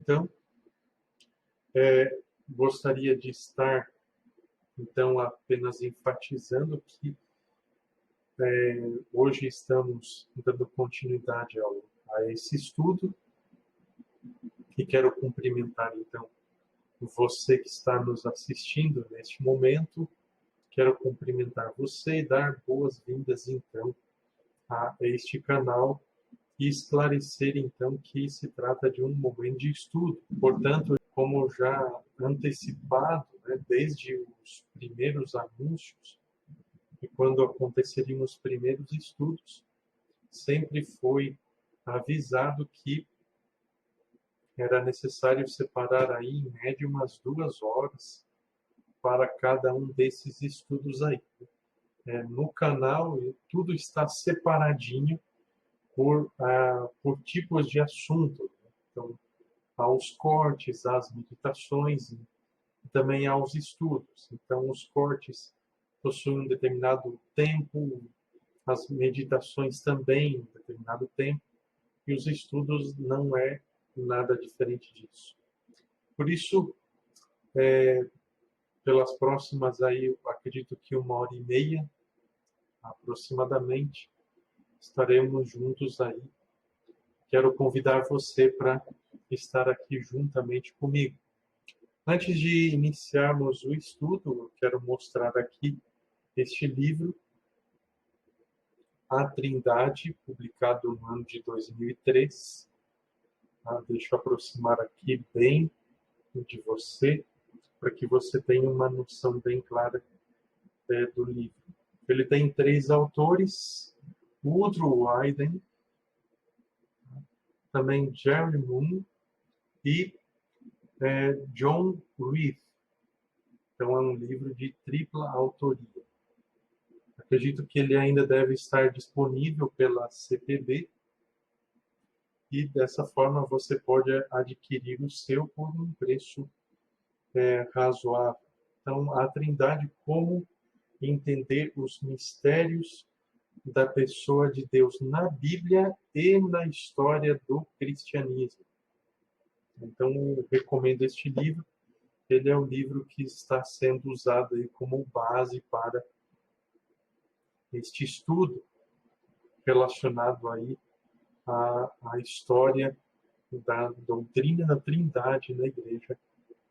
então, gostaria de estar, então, apenas enfatizando que hoje estamos dando continuidade a esse estudo e quero cumprimentar, então, você que está nos assistindo neste momento. Quero cumprimentar você e dar boas-vindas, então, a este canal e esclarecer, então, que se trata de um momento de estudo. Portanto, como já antecipado, né, desde os primeiros anúncios, e quando aconteceriam os primeiros estudos, sempre foi avisado que era necessário separar aí, em média, umas 2 horas para cada um desses estudos aí. No canal, tudo está separadinho por tipos de assunto. Então, aos cortes, às meditações e também aos estudos. Então, os cortes possuem um determinado tempo, as meditações também um determinado tempo, e os estudos não é nada diferente disso. Por isso, pelas próximas aí, eu acredito que 1h30, aproximadamente, estaremos juntos aí. Quero convidar você para estar aqui juntamente comigo. Antes de iniciarmos o estudo, eu quero mostrar aqui este livro, A Trindade, publicado no ano de 2003. Deixa eu aproximar aqui bem de você, para que você tenha uma noção bem clara do livro. Ele tem 3 autores: Woodrow Wilson, também Jerry Moon e John Reith. Então, é um livro de tripla autoria. Acredito que ele ainda deve estar disponível pela CPB e, dessa forma, você pode adquirir o seu por um preço razoável. Então, a Trindade, como entender os mistérios da pessoa de Deus na Bíblia e na história do cristianismo. Então, eu recomendo este livro. Ele é o livro que está sendo usado aí como base para este estudo relacionado aí à história da doutrina da Trindade na Igreja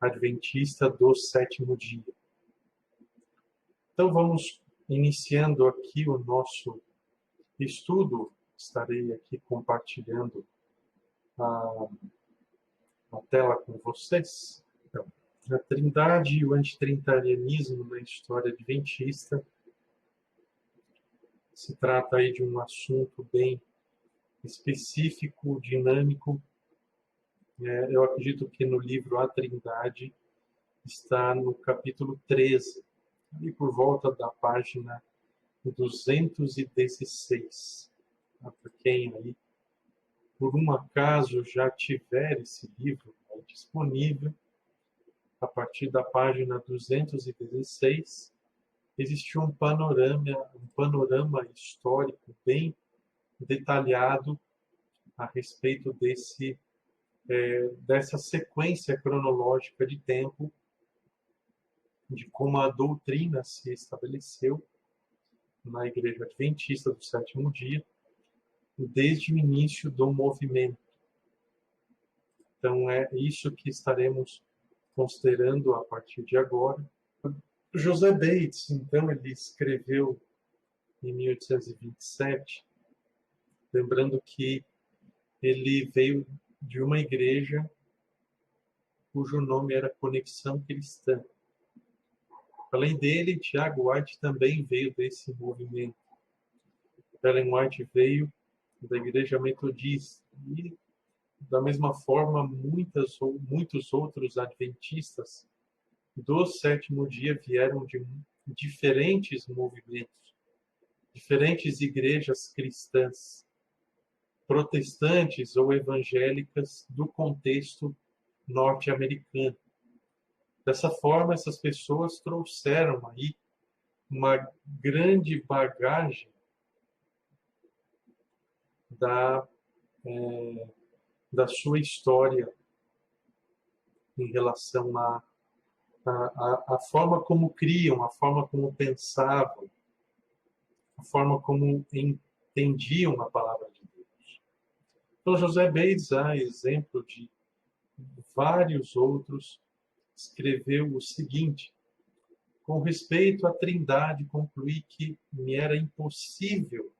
Adventista do Sétimo Dia. Então, vamos iniciando aqui o nosso estudo. Estarei aqui compartilhando a tela com vocês. Então, a Trindade e o antitrinitarianismo na história adventista. Se trata aí de um assunto bem específico, dinâmico. Eu acredito que no livro A Trindade está no capítulo 13, ali por volta da página 216. Para quem aí, por um acaso, já tiver esse livro disponível, a partir da página 216, existe um panorama histórico bem detalhado a respeito dessa sequência cronológica de tempo, de como a doutrina se estabeleceu na Igreja Adventista do Sétimo Dia, desde o início do movimento. Então, é isso que estaremos considerando a partir de agora. José Bates, então, ele escreveu em 1827, lembrando que ele veio de uma igreja cujo nome era Conexão Cristã. Além dele, Tiago White também veio desse movimento. Ellen White veio da Igreja Metodista. E, da mesma forma, muitos outros adventistas do Sétimo Dia vieram de diferentes movimentos, diferentes igrejas cristãs, protestantes ou evangélicas do contexto norte-americano. Dessa forma, essas pessoas trouxeram aí uma grande bagagem da sua história em relação à forma como criam, a forma como pensavam, a forma como entendiam a palavra de Deus. Então, José Bates, a exemplo de vários outros, escreveu o seguinte: com respeito à Trindade, concluí que me era impossível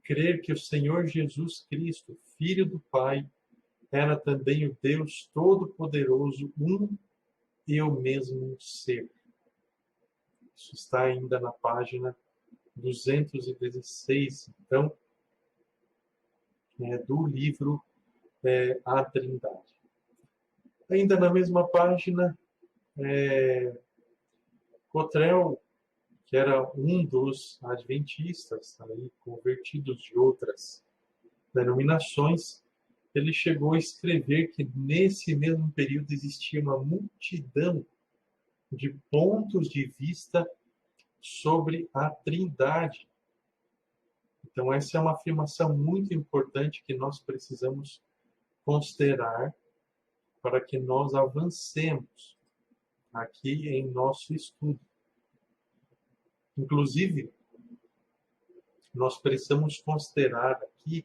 crer que o Senhor Jesus Cristo, Filho do Pai, era também o Deus Todo-Poderoso, um e o mesmo ser. Isso está ainda na página 216, então, do livro A Trindade. Ainda na mesma página, Cottrell, que era um dos adventistas, aí, convertidos de outras denominações, ele chegou a escrever que nesse mesmo período existia uma multidão de pontos de vista sobre a Trindade. Então, essa é uma afirmação muito importante que nós precisamos considerar para que nós avancemos aqui em nosso estudo. Inclusive, nós precisamos considerar aqui,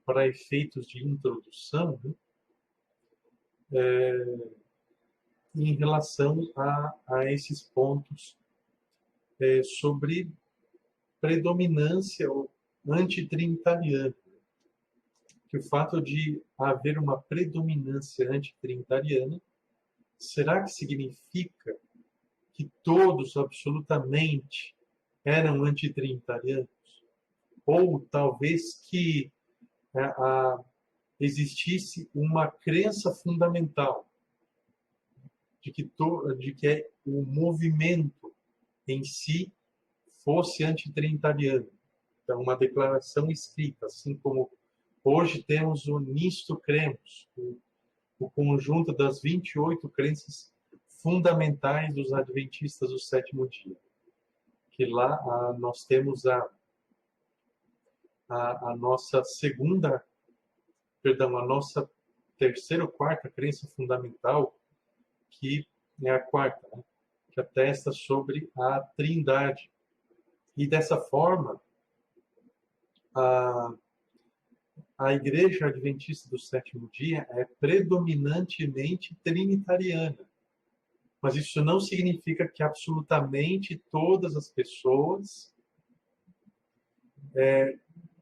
para efeitos de introdução, em relação a esses pontos sobre predominância antitrinitariana. Que o fato de haver uma predominância antitrinitariana, será que significa que todos absolutamente eram antitrinitarianos? Ou talvez que existisse uma crença fundamental de que o movimento em si fosse antitrinitariano. Então, uma declaração escrita, assim como hoje temos o Nisto Cremos, o conjunto das 28 crenças fundamentais dos adventistas do sétimo dia. Que lá nós temos a nossa a nossa terceira ou quarta crença fundamental, que é a quarta, né? Que atesta sobre a Trindade. E dessa forma, a Igreja Adventista do Sétimo Dia é predominantemente trinitariana. Mas isso não significa que absolutamente todas as pessoas,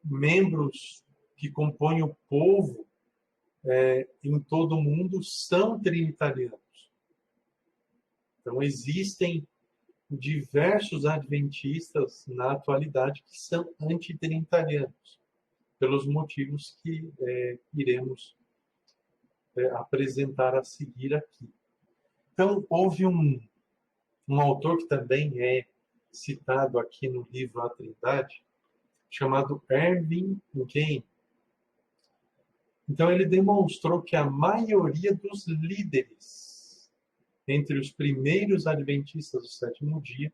membros que compõem o povo em todo o mundo, são trinitarianos. Então, existem diversos adventistas na atualidade que são antitrinitarianos, pelos motivos que iremos apresentar a seguir aqui. Então, houve um autor que também é citado aqui no livro A Trindade, chamado Ervin Gain. Então, ele demonstrou que a maioria dos líderes entre os primeiros adventistas do sétimo dia,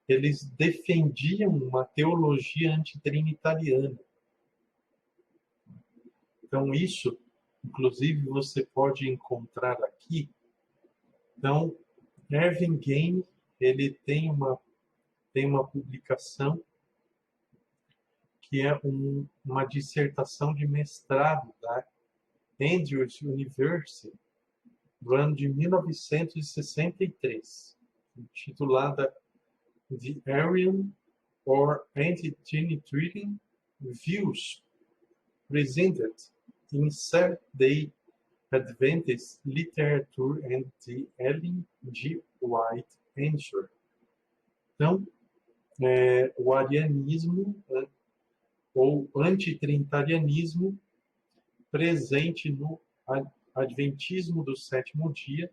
eles defendiam uma teologia antitrinitariana. Então, isso, inclusive, você pode encontrar aqui. Então, Ervin Gain, ele tem uma publicação que é uma dissertação de mestrado da Andrews University, do ano de 1963, intitulada The Arian or Anti-Trinitarian Views Presented in Seventh-day Adventist Literature and the Ellen G. White Answer. Então, o arianismo, ou antitrinitarianismo, presente no Adventismo do sétimo dia,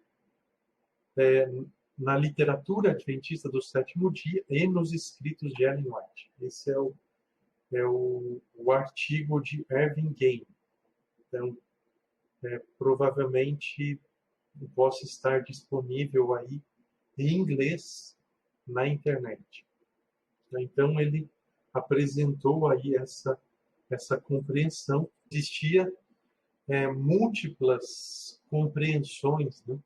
na literatura adventista do sétimo dia e nos escritos de Ellen White. Esse é o artigo de Ervin Gain. Então, provavelmente possa estar disponível aí em inglês na internet. Então, ele apresentou aí essa compreensão. Existia múltiplas compreensões, né,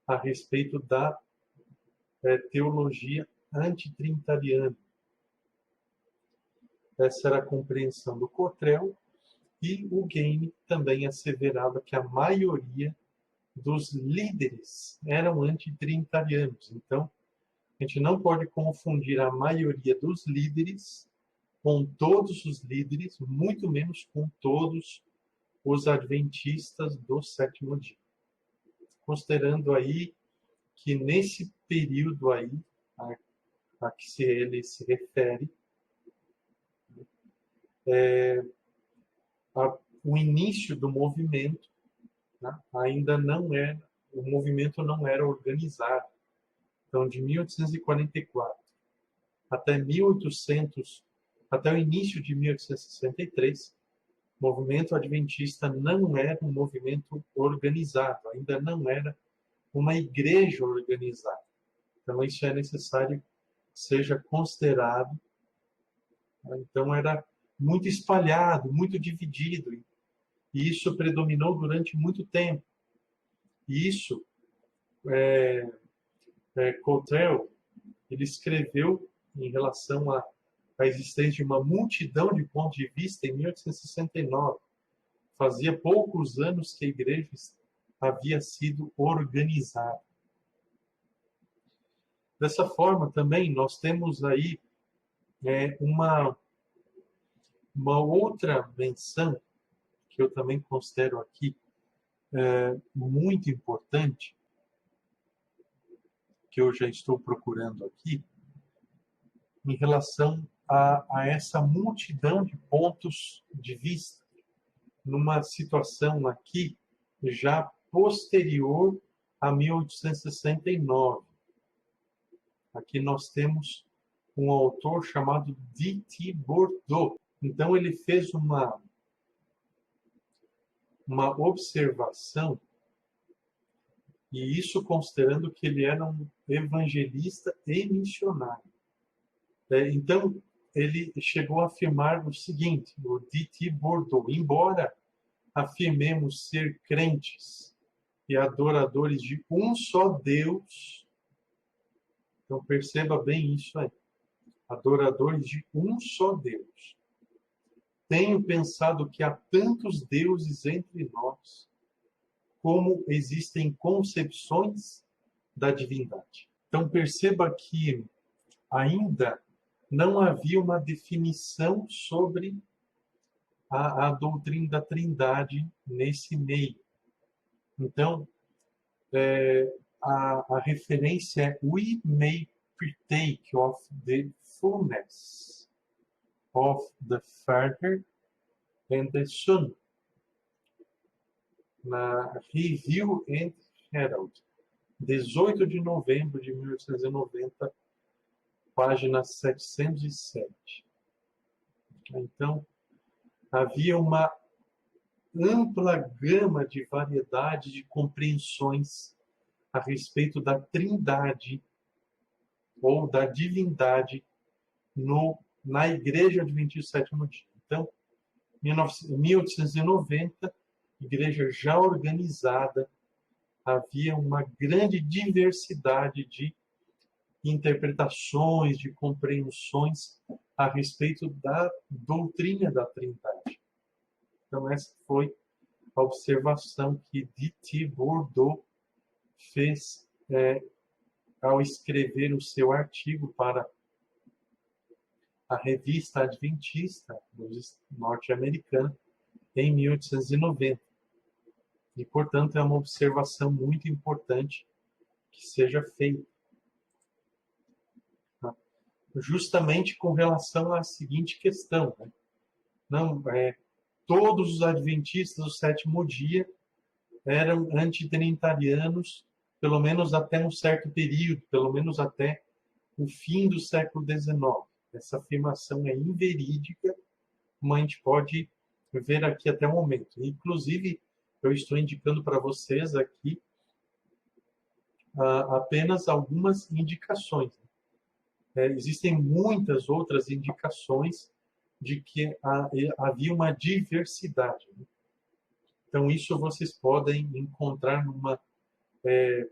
a respeito da teologia antitrinitária. Essa era a compreensão do Cottrell, e o Gaine também asseverava que a maioria dos líderes eram antitrinitarianos. Então, a gente não pode confundir a maioria dos líderes com todos os líderes, muito menos com todos os adventistas do sétimo dia. Considerando aí que nesse período aí, a que ele se refere, o início do movimento, né, ainda não era, o movimento não era organizado. Então, de 1844 até o início de 1863, o movimento adventista não era um movimento organizado, ainda não era uma igreja organizada. Então, isso é necessário que seja considerado. Então, era muito espalhado, muito dividido, e isso predominou durante muito tempo. E isso, Cottrell, ele escreveu em relação à existência de uma multidão de pontos de vista em 1869. Fazia poucos anos que a igreja havia sido organizada. Dessa forma, também, nós temos aí uma outra menção, que eu também considero aqui muito importante, que eu já estou procurando aqui, em relação a essa multidão de pontos de vista, numa situação aqui já posterior a 1869. Aqui nós temos um autor chamado D.T. Bordeaux. Então ele fez uma observação, e isso considerando que ele era um evangelista e missionário. Então, ele chegou a afirmar o seguinte, o D.T. Bordeaux: embora afirmemos ser crentes e adoradores de um só Deus, então perceba bem isso aí, adoradores de um só Deus, tenho pensado que há tantos deuses entre nós, como existem concepções da divindade. Então perceba que ainda não havia uma definição sobre a doutrina da Trindade nesse meio. Então, a referência é "We may partake of the fullness of the Father and the Son", na Review and Herald, 18 de novembro de 1890, página 707. Então, havia uma ampla gama de variedade de compreensões a respeito da Trindade ou da divindade na Igreja Adventista do Sétimo Dia. Então, em 1890, igreja já organizada, havia uma grande diversidade de interpretações, de compreensões a respeito da doutrina da Trindade. Então, essa foi a observação que D.T. Bordeaux fez ao escrever o seu artigo para a revista Adventista norte-americana em 1890. E, portanto, é uma observação muito importante que seja feita. Justamente com relação à seguinte questão, né? Não, todos os adventistas do sétimo dia eram antitrinitarianos, pelo menos até um certo período, pelo menos até o fim do século XIX. Essa afirmação é inverídica, como a gente pode ver aqui até o momento. Inclusive, eu estou indicando para vocês aqui apenas algumas indicações. Existem muitas outras indicações de que havia uma diversidade. Então, isso vocês podem encontrar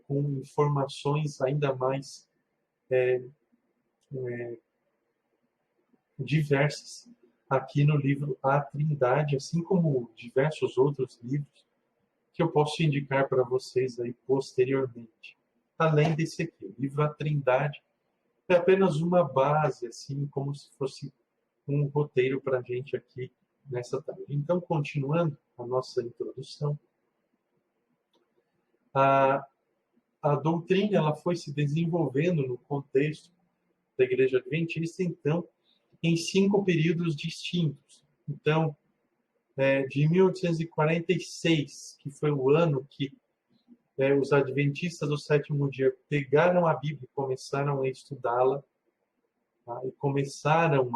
com informações ainda mais diversas aqui no livro A Trindade, assim como diversos outros livros que eu posso indicar para vocês aí posteriormente. Além desse aqui, o livro A Trindade é apenas uma base, assim como se fosse um roteiro para a gente aqui nessa tarde. Então, continuando a nossa introdução, a doutrina ela foi se desenvolvendo no contexto da Igreja Adventista, então, em 5 períodos distintos. Então, de 1846, que foi o ano que os adventistas do sétimo dia pegaram a Bíblia e começaram a estudá-la, tá? E começaram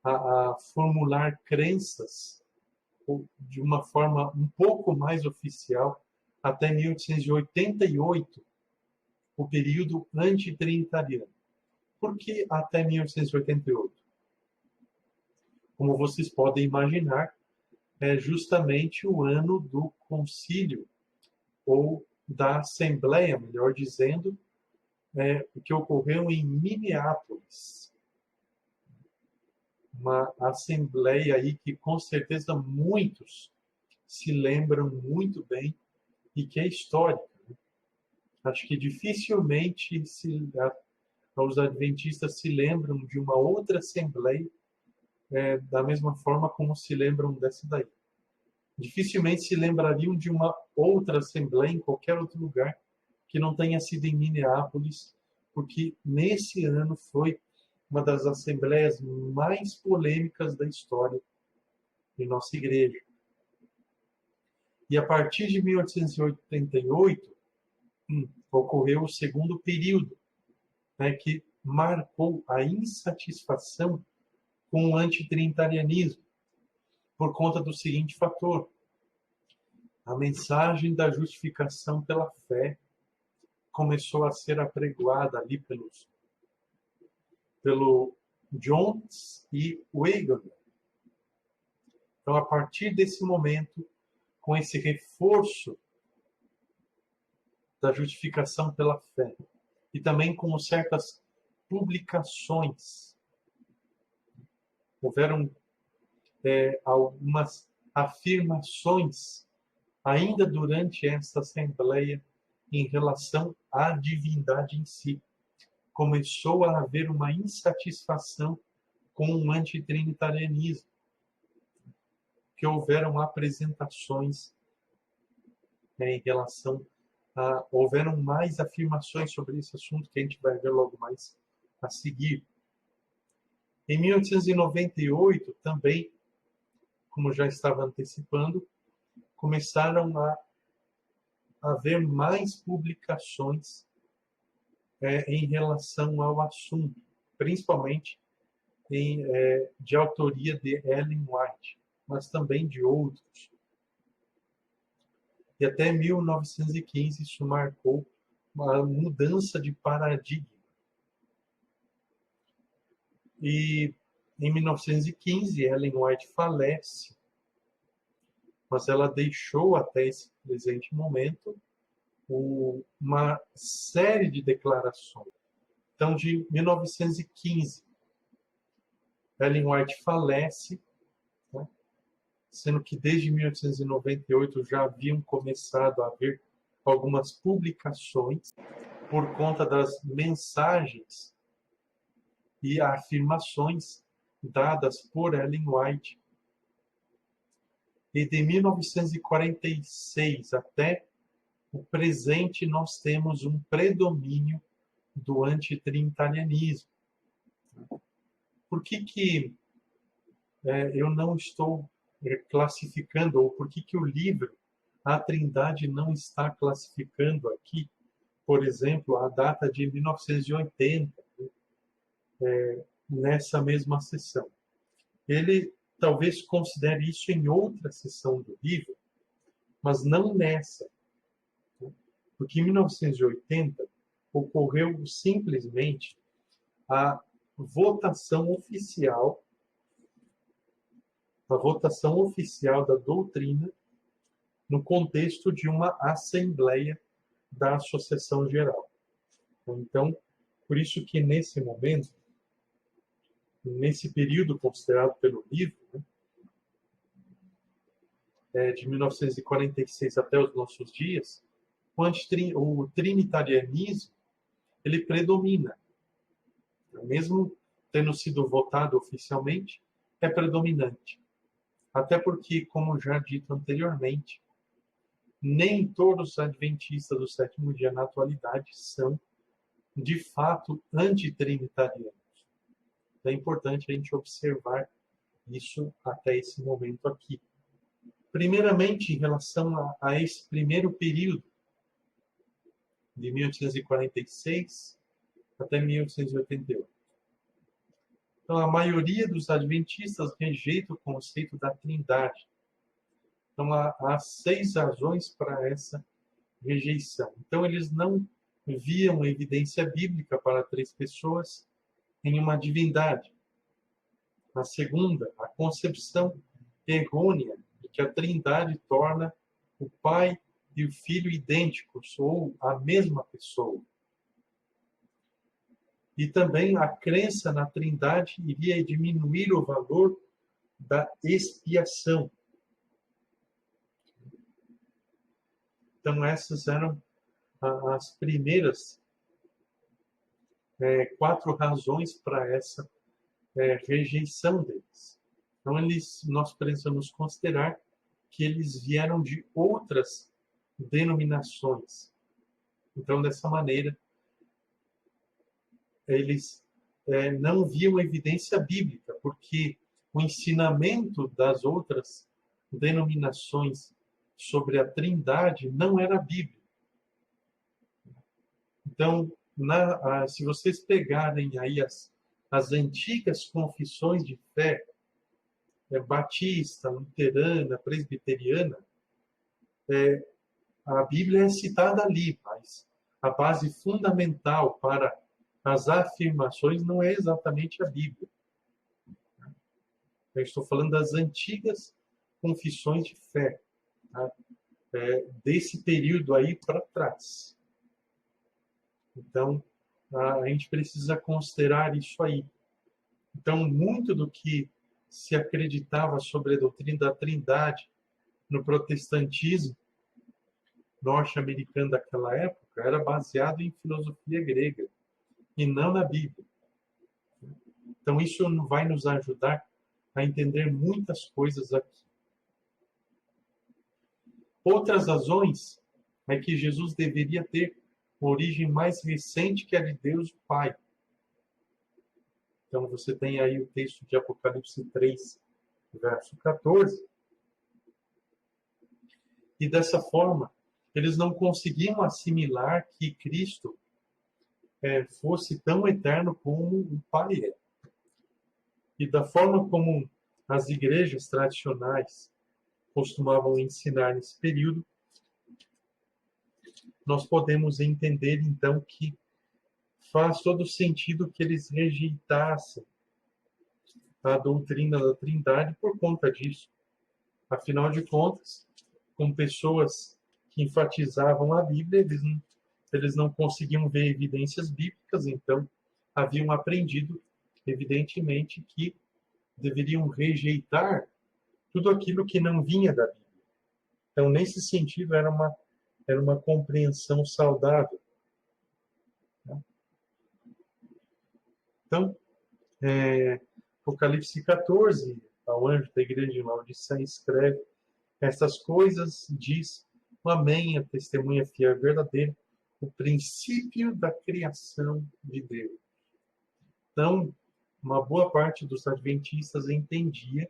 a formular crenças de uma forma um pouco mais oficial, até 1888, o período antitrinitariano. Por que até 1888? Como vocês podem imaginar, é justamente o ano do concílio, ou da Assembleia, melhor dizendo, o que ocorreu em Minneapolis. Uma Assembleia aí que, com certeza, muitos se lembram muito bem e que é histórica. Acho que dificilmente os adventistas se lembram de uma outra Assembleia da mesma forma como se lembram dessa daí. Dificilmente se lembrariam de uma outra Assembleia em qualquer outro lugar que não tenha sido em Minneapolis, porque nesse ano foi uma das assembleias mais polêmicas da história de nossa igreja. E a partir de 1888, ocorreu o segundo período, que marcou a insatisfação com o antitrinitarianismo, por conta do seguinte fator: a mensagem da justificação pela fé começou a ser apregoada ali pelo Jones e Wigglesworth. Então, a partir desse momento, com esse reforço da justificação pela fé, e também com certas publicações, houveram algumas afirmações, ainda durante essa Assembleia, em relação à divindade em si. Começou a haver uma insatisfação com o antitrinitarianismo, que houveram apresentações em relação houveram mais afirmações sobre esse assunto, que a gente vai ver logo mais a seguir. Em 1898, também, como já estava antecipando, começaram a haver mais publicações em relação ao assunto, principalmente de autoria de Ellen White, mas também de outros. E até 1915 isso marcou uma mudança de paradigma. E em 1915 Ellen White falece, mas ela deixou até esse presente momento uma série de declarações. Então, de 1915, Ellen White falece, sendo que desde 1898 já haviam começado a haver algumas publicações por conta das mensagens e afirmações dadas por Ellen White. E de 1946 até o presente, nós temos um predomínio do antitrinitarianismo. Por que eu não estou classificando, ou por que o livro A Trindade não está classificando aqui, por exemplo, a data de 1980, nessa mesma sessão? Ele talvez considere isso em outra sessão do livro, mas não nessa. Porque em 1980 ocorreu simplesmente a votação oficial a votação oficial da doutrina no contexto de uma assembleia da Associação Geral. Então, por isso que nesse momento, nesse período considerado pelo livro, de 1946 até os nossos dias, o trinitarianismo ele predomina. Mesmo tendo sido votado oficialmente, é predominante. Até porque, como já dito anteriormente, nem todos os adventistas do sétimo dia na atualidade são, de fato, antitrinitarianos. É importante a gente observar isso até esse momento aqui. Primeiramente, em relação a esse primeiro período, de 1846 até 1888. Então, a maioria dos adventistas rejeita o conceito da trindade. Então, há 6 razões para essa rejeição. Então, eles não viam evidência bíblica para 3 pessoas em uma divindade. A segunda, a concepção errônea de que a trindade torna o Pai e o Filho idênticos ou a mesma pessoa. E também a crença na trindade iria diminuir o valor da expiação. Então, essas eram as primeiras 4 razões para essa rejeição deles. Então, nós precisamos considerar que eles vieram de outras denominações. Então, dessa maneira, eles não viam evidência bíblica, porque o ensinamento das outras denominações sobre a Trindade não era bíblico. Então, se vocês pegarem aí as antigas confissões de fé, batista, luterana, presbiteriana, a Bíblia é citada ali, mas a base fundamental para as afirmações não é exatamente a Bíblia. Eu estou falando das antigas confissões de fé, tá? Desse período aí para trás. Então, a gente precisa considerar isso aí. Então, muito do que se acreditava sobre a doutrina da Trindade no protestantismo norte-americano daquela época era baseado em filosofia grega e não na Bíblia. Então, isso vai nos ajudar a entender muitas coisas aqui. Outras razões é que Jesus deveria ter uma origem mais recente que a de Deus o Pai. Então, você tem aí o texto de Apocalipse 3, verso 14. E dessa forma, eles não conseguiam assimilar que Cristo fosse tão eterno como o Pai é. E da forma como as igrejas tradicionais costumavam ensinar nesse período, nós podemos entender, então, que faz todo sentido que eles rejeitassem a doutrina da Trindade por conta disso. Afinal de contas, com pessoas que enfatizavam a Bíblia, eles não conseguiam ver evidências bíblicas, então haviam aprendido, evidentemente, que deveriam rejeitar tudo aquilo que não vinha da Bíblia. Então, nesse sentido, era uma compreensão saudável. Então, Apocalipse 14, ao anjo da igreja de Laodiceia escreve: estas coisas diz o Amém, a testemunha fiel e verdadeira, o princípio da criação de Deus. Então, uma boa parte dos adventistas entendia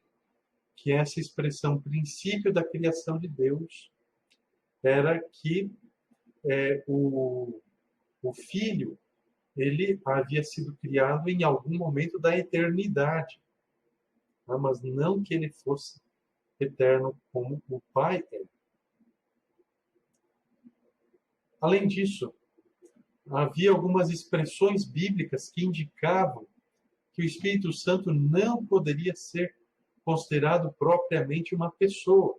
que essa expressão princípio da criação de Deus era que o Filho ele havia sido criado em algum momento da eternidade, mas não que ele fosse eterno como o Pai é. Além disso, havia algumas expressões bíblicas que indicavam que o Espírito Santo não poderia ser considerado propriamente uma pessoa.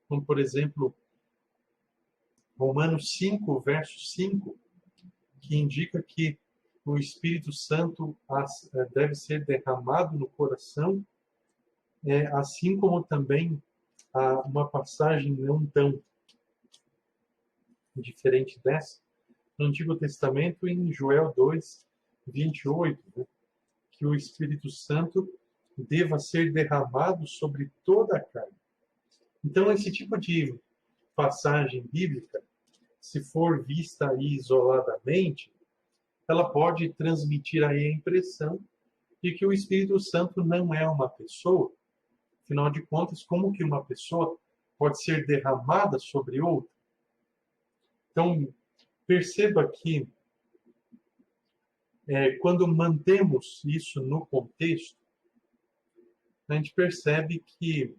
Como, por exemplo, Romanos 5, verso 5, que indica que o Espírito Santo deve ser derramado no coração, assim como também uma passagem não tão diferente dessa, no Antigo Testamento, em Joel 2, 28, né, que o Espírito Santo deva ser derramado sobre toda a carne. Então, esse tipo de passagem bíblica, se for vista aí isoladamente, ela pode transmitir aí a impressão de que o Espírito Santo não é uma pessoa. Afinal de contas, como que uma pessoa pode ser derramada sobre outra? Então, perceba que quando mantemos isso no contexto, a gente percebe que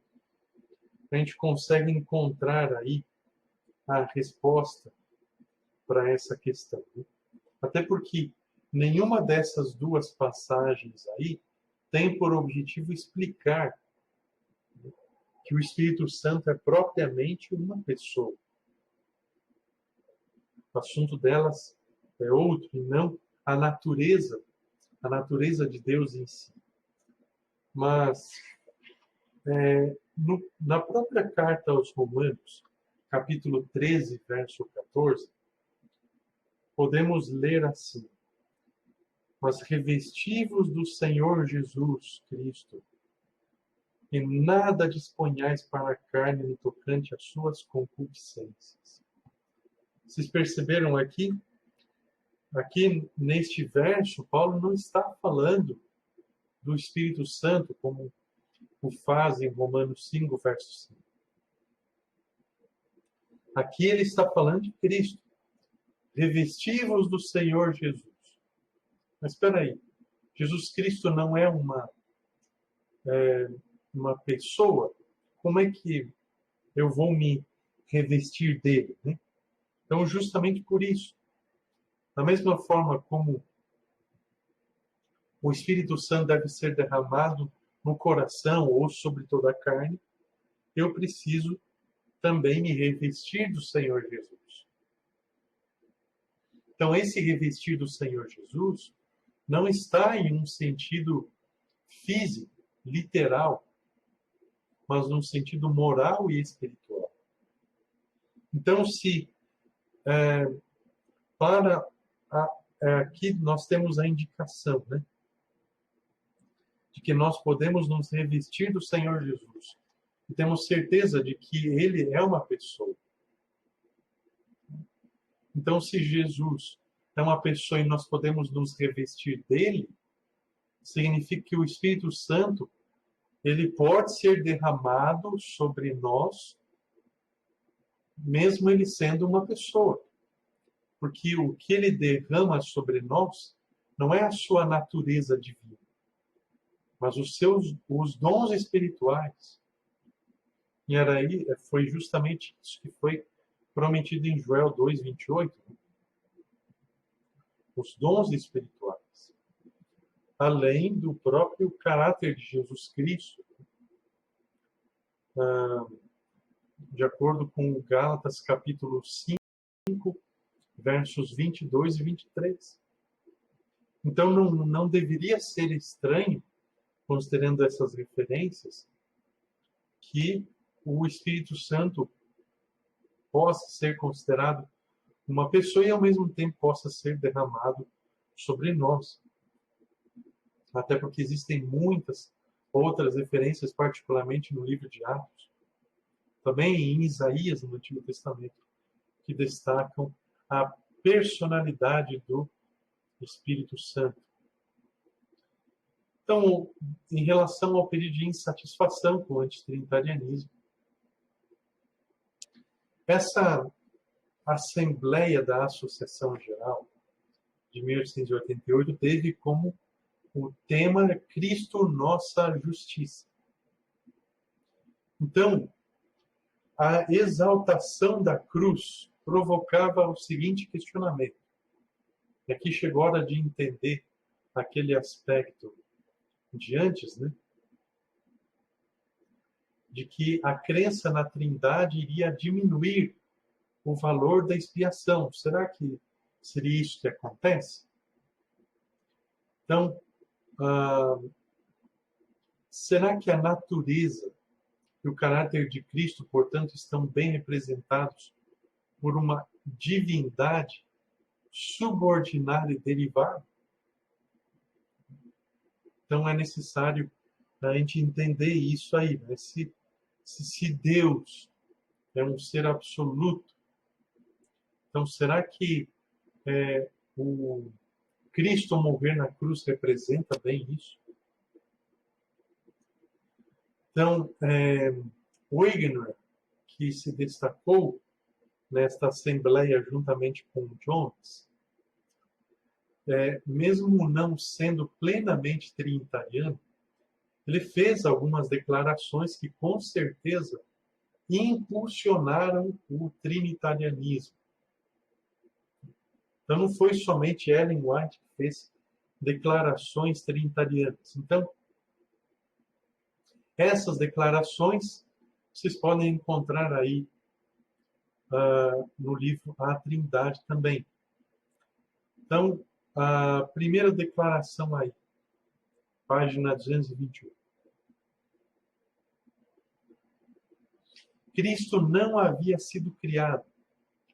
a gente consegue encontrar aí a resposta para essa questão, né? Até porque nenhuma dessas duas passagens aí tem por objetivo explicar que o Espírito Santo é propriamente uma pessoa. O assunto delas é outro, e não a natureza de Deus em si. Mas, na própria carta aos Romanos, capítulo 13, verso 14, podemos ler assim: mas revestivos do Senhor Jesus Cristo, e nada disponhais para a carne no tocante às suas concupiscências. Vocês perceberam aqui? Aqui neste verso, Paulo não está falando do Espírito Santo, como o faz em Romanos 5, verso 5. Aqui ele está falando de Cristo. Revestivos do Senhor Jesus. Mas espera aí, Jesus Cristo não é uma pessoa? Como é que eu vou me revestir dele, né? Então, justamente por isso, da mesma forma como o Espírito Santo deve ser derramado no coração ou sobre toda a carne, eu preciso também me revestir do Senhor Jesus. Então, esse revestir do Senhor Jesus não está em um sentido físico, literal, mas num sentido moral e espiritual. Então, se aqui nós temos a indicação, né, de que nós podemos nos revestir do Senhor Jesus, e temos certeza de que Ele é uma pessoa. Então, se Jesus é uma pessoa e nós podemos nos revestir dele, significa que o Espírito Santo ele pode ser derramado sobre nós, mesmo ele sendo uma pessoa. Porque o que ele derrama sobre nós não é a sua natureza divina, mas os dons espirituais. E aí foi justamente isso que foi prometido em Joel 2, 28. Né? Os dons espirituais. Além do próprio caráter de Jesus Cristo, de acordo com Gálatas capítulo 5, versos 22 e 23. Então não deveria ser estranho, considerando essas referências, que o Espírito Santo possa ser considerado uma pessoa e ao mesmo tempo possa ser derramado sobre nós. Até porque existem muitas outras referências, particularmente no livro de Atos, também em Isaías, no Antigo Testamento, que destacam a personalidade do Espírito Santo. Então, em relação ao período de insatisfação com o antitrinitarianismo, essa Assembleia da Associação Geral de 1888 teve como o tema Cristo, nossa justiça. Então, a exaltação da cruz provocava o seguinte questionamento. E aqui chegou a hora de entender aquele aspecto de antes, né? de que a crença na Trindade iria diminuir o valor da expiação. Será que seria isso que acontece? Então, será que a natureza e o caráter de Cristo, portanto, estão bem representados por uma divindade subordinada e derivada? Então, é necessário a gente entender isso aí, né? Se Deus é um ser absoluto, então será que o Cristo morrer na cruz representa bem isso? Então, Wigner, que se destacou nesta assembleia juntamente com Jones, mesmo não sendo plenamente trinitariano, ele fez algumas declarações que, com certeza, impulsionaram o trinitarianismo. Então, não foi somente Ellen White que fez declarações trinitarianas. Então, essas declarações vocês podem encontrar aí no livro A Trindade também. Então, a primeira declaração aí, página 221. Cristo não havia sido criado.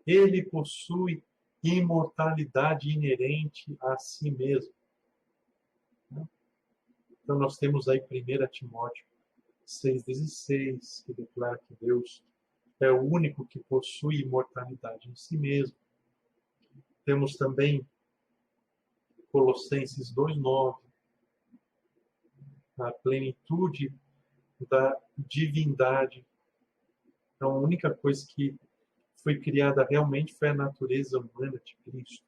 Ele possui imortalidade inerente a si mesmo. Então, nós temos aí 1 Timóteo 6,16, que declara que Deus é o único que possui imortalidade em si mesmo. Temos também Colossenses 2,9, a plenitude da divindade. Então, a única coisa que foi criada realmente foi a natureza humana de Cristo.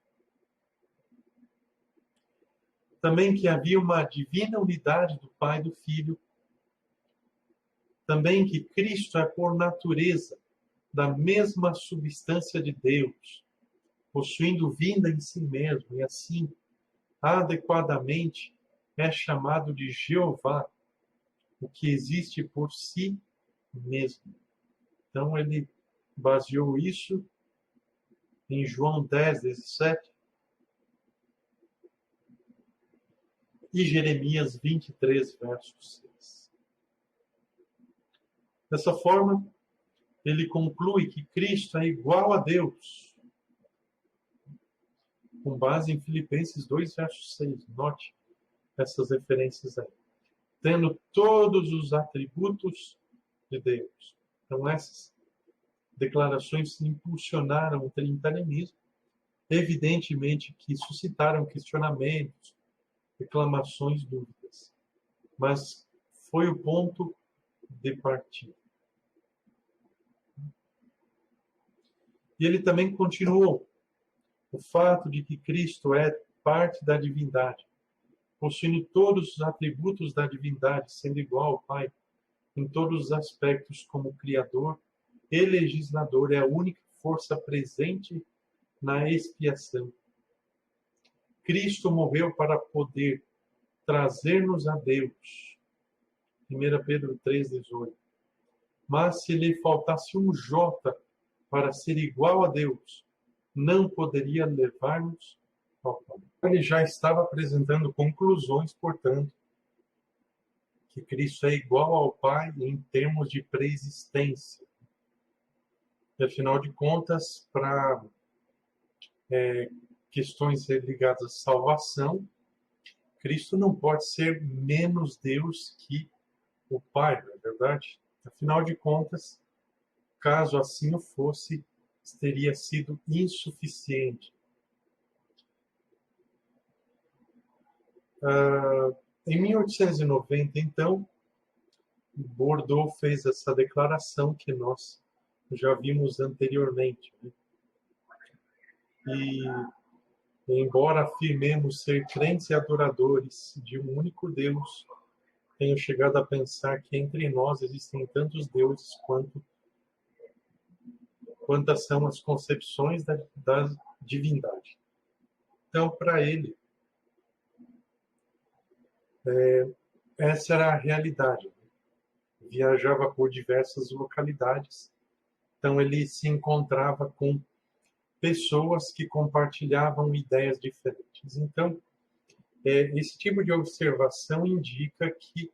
Também que havia uma divina unidade do Pai e do Filho. Também que Cristo é, por natureza, da mesma substância de Deus, possuindo vinda em si mesmo, e assim, adequadamente, é chamado de Jeová, o que existe por si mesmo. Então, ele baseou isso em João 10:17 e Jeremias 23, verso 6. Dessa forma, ele conclui que Cristo é igual a Deus, com base em Filipenses 2, verso 6. Note essas referências aí. Tendo todos os atributos de Deus. Então, essas declarações impulsionaram o trinitarianismo, evidentemente que suscitaram questionamentos, reclamações, dúvidas. Mas foi o ponto de partida. E ele também continuou. O fato de que Cristo é parte da divindade, possuindo todos os atributos da divindade, sendo igual ao Pai, em todos os aspectos como Criador e legislador, é a única força presente na expiação. Cristo morreu para poder trazer-nos a Deus. 1 Pedro 3,18. Mas se lhe faltasse um J para ser igual a Deus, não poderia levar-nos ao Pai. Ele já estava apresentando conclusões, portanto, que Cristo é igual ao Pai em termos de preexistência. E, afinal de contas, para questões ligadas à salvação, Cristo não pode ser menos Deus que o Pai, não é verdade? Afinal de contas, caso assim o fosse, teria sido insuficiente. Em 1890, então, Bordeaux fez essa declaração que nós já vimos anteriormente. Né? E, embora afirmemos ser crentes e adoradores de um único Deus, tenho chegado a pensar que entre nós existem tantos deuses quantas são as concepções da divindade. Então, para ele, essa era a realidade. viajava por diversas localidades, então ele se encontrava com pessoas que compartilhavam ideias diferentes. Então, esse tipo de observação indica que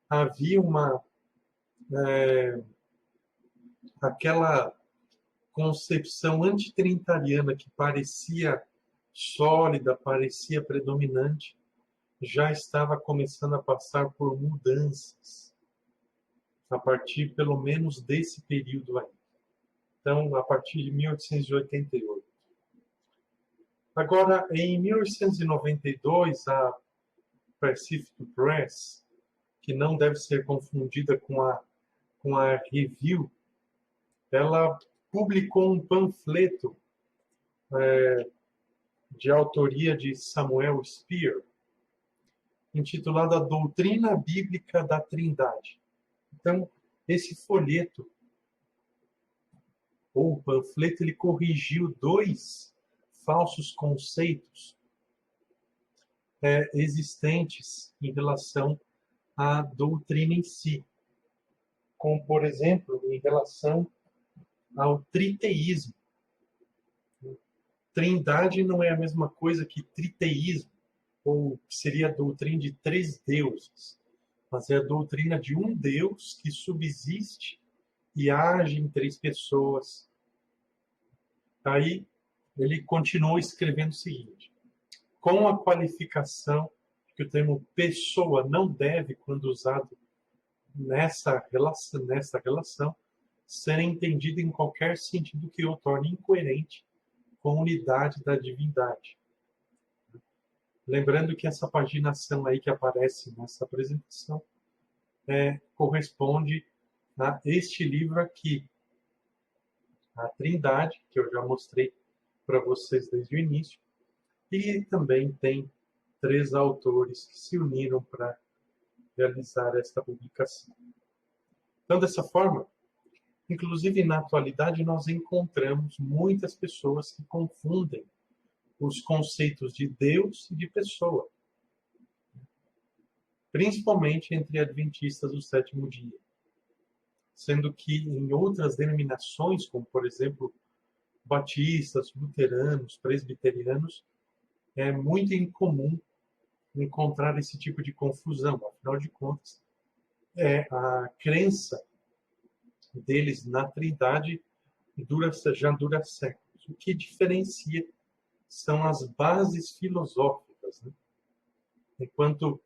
havia aquela concepção antitrinitária que parecia sólida, parecia predominante, já estava começando a passar por mudanças a partir, pelo menos, desse período aí. Então, a partir de 1888. Agora, em 1892, a Pacific Press, que não deve ser confundida com a Review, ela publicou um panfleto de autoria de Samuel Spear, intitulado A Doutrina Bíblica da Trindade. Então, esse folheto, ou panfleto, ele corrigiu 2 falsos conceitos existentes em relação à doutrina em si. Como, por exemplo, em relação ao triteísmo. Trindade não é a mesma coisa que triteísmo, ou seria a doutrina de 3 deuses, mas é a doutrina de um Deus que subsiste e age em 3 pessoas. Aí ele continuou escrevendo o seguinte: com a qualificação que o termo pessoa não deve, quando usado nessa relação, ser entendido em qualquer sentido que o torne incoerente com a unidade da divindade. Lembrando que essa paginação aí que aparece nessa apresentação corresponde a este livro aqui, a Trindade, que eu já mostrei para vocês desde o início, e também tem 3 autores que se uniram para realizar esta publicação. Então, dessa forma, inclusive na atualidade, nós encontramos muitas pessoas que confundem os conceitos de Deus e de pessoa, principalmente entre adventistas do 7º dia, sendo que em outras denominações, como por exemplo batistas, luteranos, presbiterianos, é muito incomum encontrar esse tipo de confusão. Afinal de contas, a crença deles na Trindade já dura séculos. O que diferencia são as bases filosóficas, né? Enquanto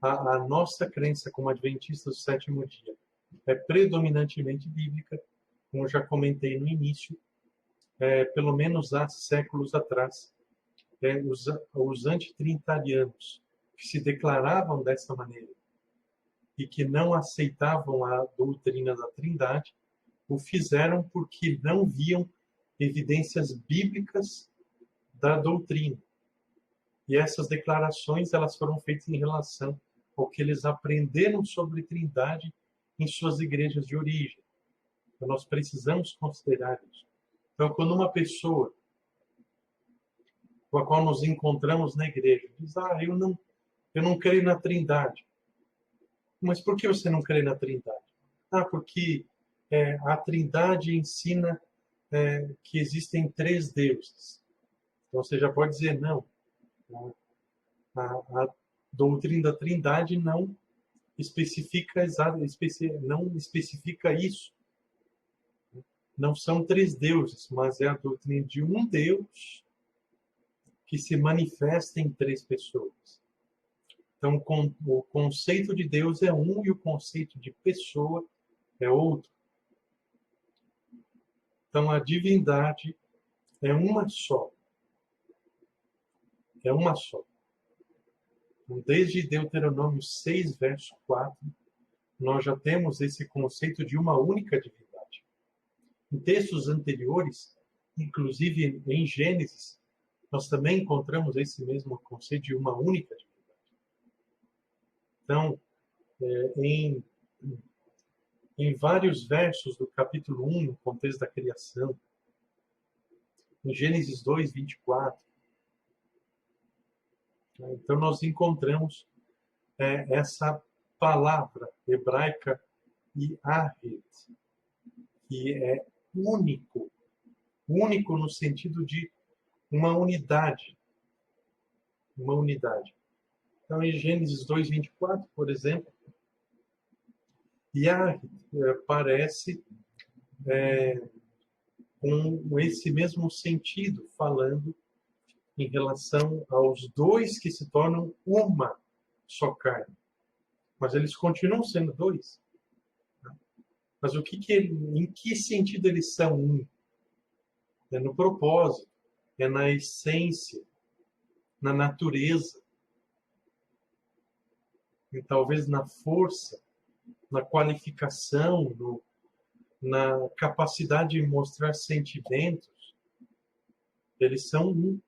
a nossa crença como adventistas do 7º dia é predominantemente bíblica, como eu já comentei no início, pelo menos há séculos atrás, os antitrinitarianos que se declaravam dessa maneira e que não aceitavam a doutrina da Trindade, o fizeram porque não viam evidências bíblicas da doutrina. E essas declarações elas foram feitas em relação ao que eles aprenderam sobre Trindade em suas igrejas de origem. Então, nós precisamos considerar isso. Então, quando uma pessoa com a qual nos encontramos na igreja diz: eu não creio na Trindade. Mas por que você não crê na Trindade? Porque a Trindade ensina que existem 3 deuses. Então você já pode dizer: não. A doutrina da Trindade não especifica isso. Não são 3 deuses, mas é a doutrina de um Deus que se manifesta em 3 pessoas. Então, o conceito de Deus é um e o conceito de pessoa é outro. Então, a divindade é uma só. É uma só. Então, desde Deuteronômio 6, verso 4, nós já temos esse conceito de uma única divindade. Em textos anteriores, inclusive em Gênesis, nós também encontramos esse mesmo conceito de uma única divindade. Então, em vários versos do capítulo 1, no contexto da criação, em Gênesis 2, 24, então nós encontramos essa palavra hebraica e Ahad, que é único. Único no sentido de uma unidade. Uma unidade. Então, em Gênesis 2:24, por exemplo, Yahvé aparece com esse mesmo sentido, falando em relação aos dois que se tornam uma só carne. Mas eles continuam sendo dois. Mas em que sentido eles são um? É no propósito, é na essência, na natureza, e talvez na força, na qualificação, na capacidade de mostrar sentimentos. Eles são um.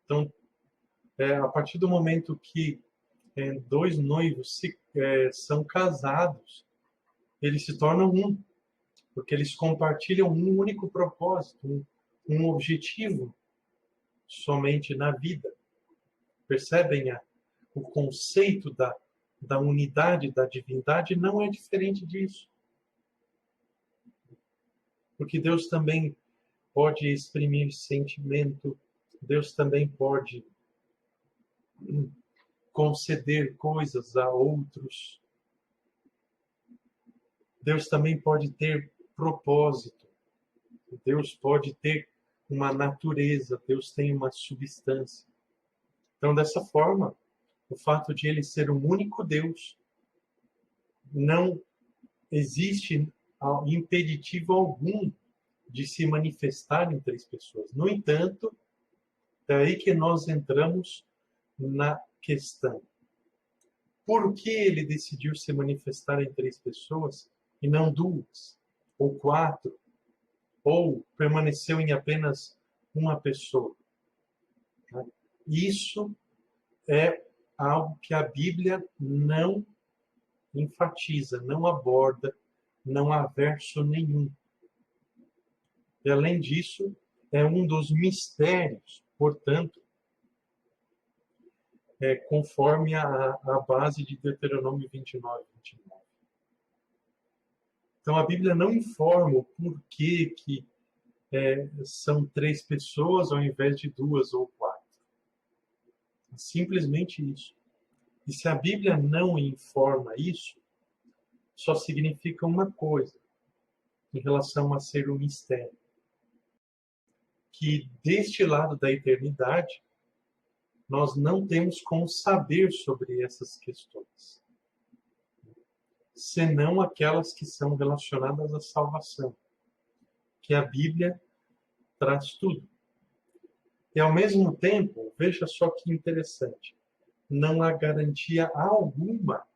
Então, a partir do momento que dois noivos são casados, eles se tornam um, porque eles compartilham um único propósito, um objetivo somente na vida. Percebem o conceito da unidade, da divindade não é diferente disso. Porque Deus também pode exprimir sentimento, Deus também pode conceder coisas a outros. Deus também pode ter propósito. Deus pode ter uma natureza, Deus tem uma substância. Então, dessa forma, o fato de ele ser um único Deus, não existe impeditivo algum de se manifestar em três pessoas. No entanto, é aí que nós entramos na questão. Por que ele decidiu se manifestar em três pessoas e não duas, ou quatro, ou permaneceu em apenas uma pessoa? Isso é algo que a Bíblia não enfatiza, não aborda, não há verso nenhum. E, além disso, é um dos mistérios, portanto, conforme a base de Deuteronômio 29:29. Então, a Bíblia não informa o porquê que são três pessoas ao invés de duas ou quatro. É simplesmente isso. E se a Bíblia não informa isso, só significa uma coisa em relação a ser um mistério. Que deste lado da eternidade, nós não temos como saber sobre essas questões, senão aquelas que são relacionadas à salvação, que a Bíblia traz tudo. E, ao mesmo tempo, veja só que interessante, não há garantia alguma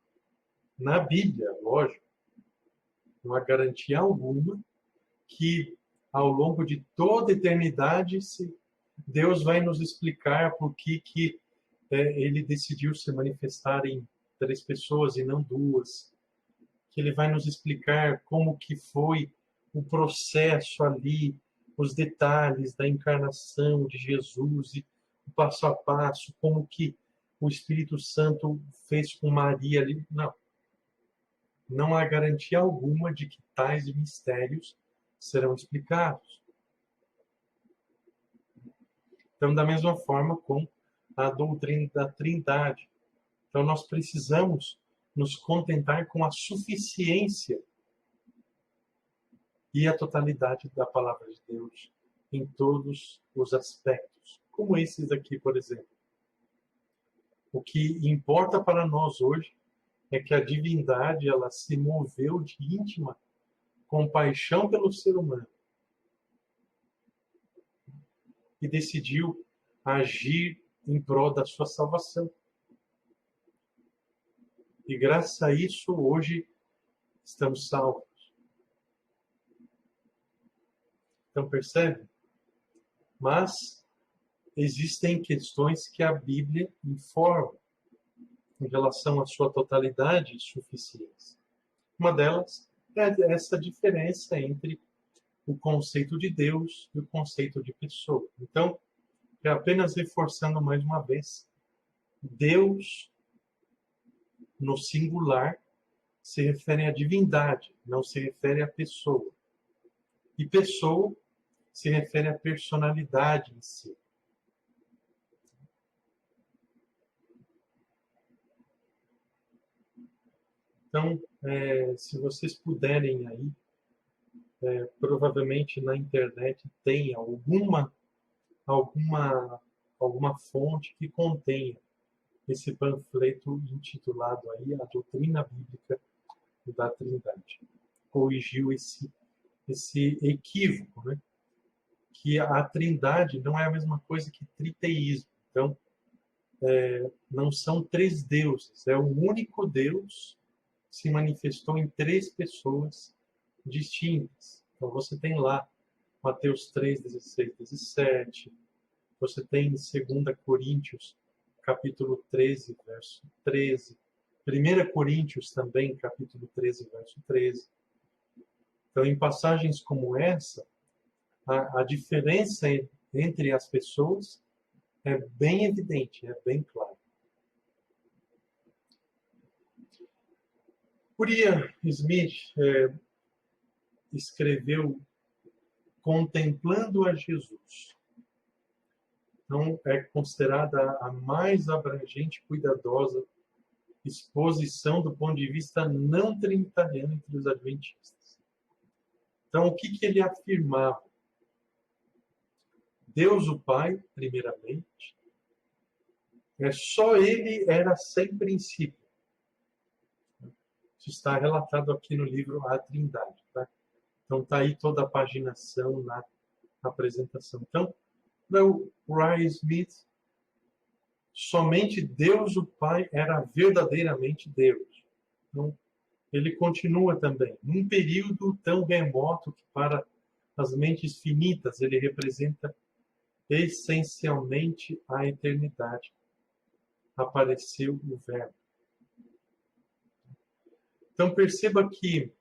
na Bíblia, lógico, não há garantia alguma que, ao longo de toda a eternidade, Deus vai nos explicar por que ele decidiu se manifestar em três pessoas e não duas, que ele vai nos explicar como que foi o processo ali, os detalhes da encarnação de Jesus, e o passo a passo, como que o Espírito Santo fez com Maria ali. Não. Não há garantia alguma de que tais mistérios serão explicados. Então, da mesma forma com a doutrina da Trindade. Então, nós precisamos nos contentar com a suficiência e a totalidade da palavra de Deus em todos os aspectos, como esses aqui, por exemplo. O que importa para nós hoje é que a divindade ela se moveu de íntima compaixão pelo ser humano e decidiu agir em prol da sua salvação. E graças a isso, hoje, estamos salvos. Então, percebe? Mas existem questões que a Bíblia informa em relação à sua totalidade e suficiência. Uma delas é essa diferença entre o conceito de Deus e o conceito de pessoa. Então, apenas reforçando mais uma vez, Deus, no singular, se refere à divindade, não se refere à pessoa. E pessoa se refere à personalidade em si. Então, se vocês puderem aí, provavelmente na internet tem alguma fonte que contenha esse panfleto intitulado aí A Doutrina Bíblica da Trindade. Corrigiu esse equívoco, né? Que a Trindade não é a mesma coisa que triteísmo. Então, não são três deuses, é um único Deus que se manifestou em três pessoas distintas. Então, você tem lá Mateus 3, 16, 17, você tem em 2 Coríntios, capítulo 13, verso 13, 1 Coríntios também, capítulo 13, verso 13. Então, em passagens como essa, a diferença entre as pessoas é bem evidente, é bem clara. Uriah Smith escreveu Contemplando a Jesus. Então, é considerada a mais abrangente e cuidadosa exposição do ponto de vista não trinitariano entre os adventistas. Então, o que ele afirmava? Deus o Pai, primeiramente, só ele era sem princípio. Isso está relatado aqui no livro A Trindade. Tá? Então, está aí toda a paginação na apresentação. Então, o Uriah Smith, somente Deus o Pai era verdadeiramente Deus. Então, ele continua também. Num período tão remoto que para as mentes finitas ele representa essencialmente a eternidade. Apareceu o Verbo. Então perceba que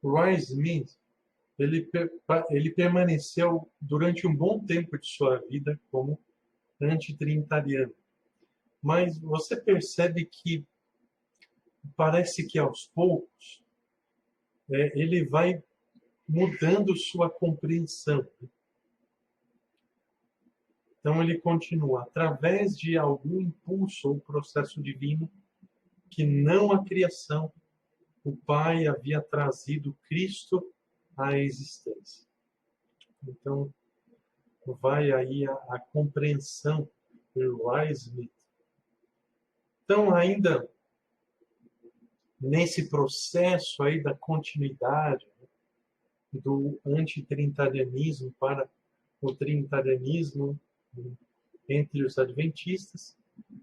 Uriah Smith ele permaneceu durante um bom tempo de sua vida como antitrinitariano. Mas você percebe que parece que aos poucos ele vai mudando sua compreensão. Então ele continua, através de algum impulso ou processo divino que não a criação, o Pai havia trazido Cristo à existência. Então vai aí a compreensão do Uriah Smith. Então ainda nesse processo aí da continuidade, né, do antitrinitarianismo para o trinitarianismo entre os adventistas,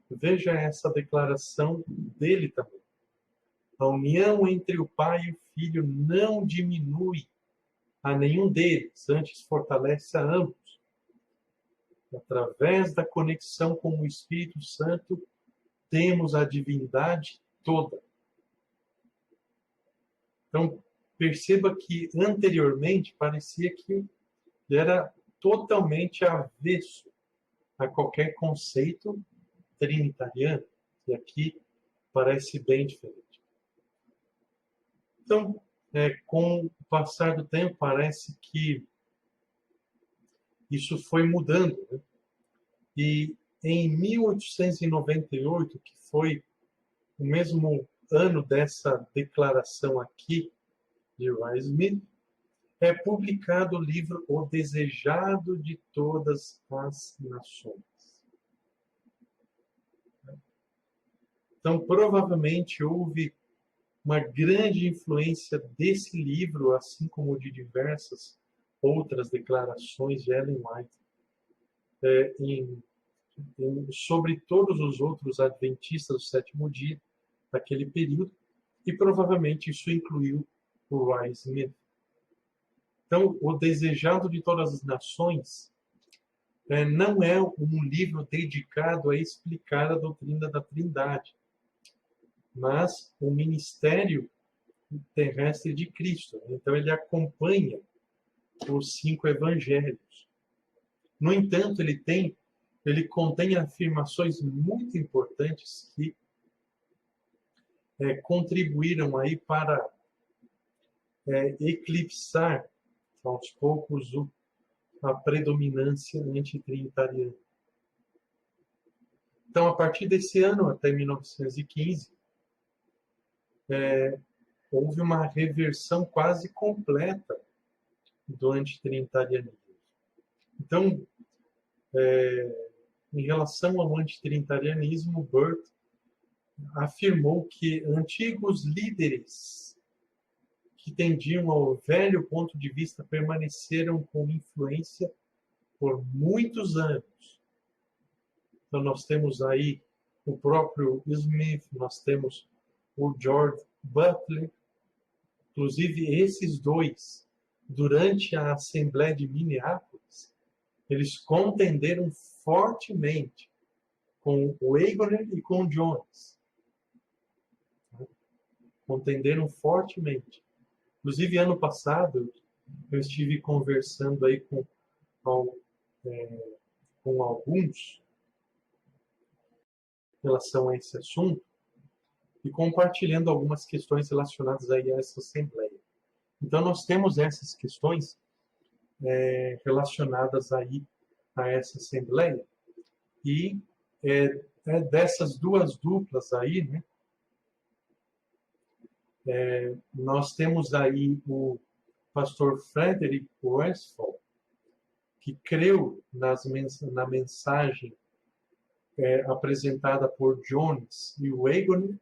veja essa declaração dele também. A união entre o Pai e o Filho não diminui a nenhum deles, antes fortalece a ambos. Através da conexão com o Espírito Santo, temos a divindade toda. Então, perceba que anteriormente parecia que ele era totalmente avesso a qualquer conceito trinitariano, e aqui parece bem diferente. Então, com o passar do tempo, parece que isso foi mudando. Né? E em 1898, que foi o mesmo ano dessa declaração aqui de Uriah Smith, é publicado o livro O Desejado de Todas as Nações. Então, provavelmente houve uma grande influência desse livro, assim como de diversas outras declarações de Ellen White, sobre todos os outros adventistas do sétimo dia daquele período, e provavelmente isso incluiu o Uriah Smith. Então, O Desejado de Todas as Nações não é um livro dedicado a explicar a doutrina da Trindade, mas o ministério terrestre de Cristo. Então, ele acompanha os 5 evangelhos. No entanto, ele tem ele contém afirmações muito importantes que contribuíram aí para eclipsar aos poucos a predominância antitrinitariana. Então, a partir desse ano até 1915, houve uma reversão quase completa do antitrinitarianismo. Então, em relação ao antitrinitarianismo, Burt afirmou que antigos líderes que tendiam ao velho ponto de vista permaneceram com influência por muitos anos. Então, nós temos aí o próprio Smith, nós temos o George Butler, inclusive esses dois, durante a Assembleia de Minneapolis, eles contenderam fortemente com o Waggoner e com o Jones. Contenderam fortemente. Inclusive, ano passado, eu estive conversando aí com alguns em relação a esse assunto e compartilhando algumas questões relacionadas aí a essa Assembleia. Então, nós temos essas questões relacionadas aí a essa Assembleia e dessas duas duplas aí, né, nós temos aí o pastor Frederick Westphal, que creu na mensagem apresentada por Jones e Waggoner,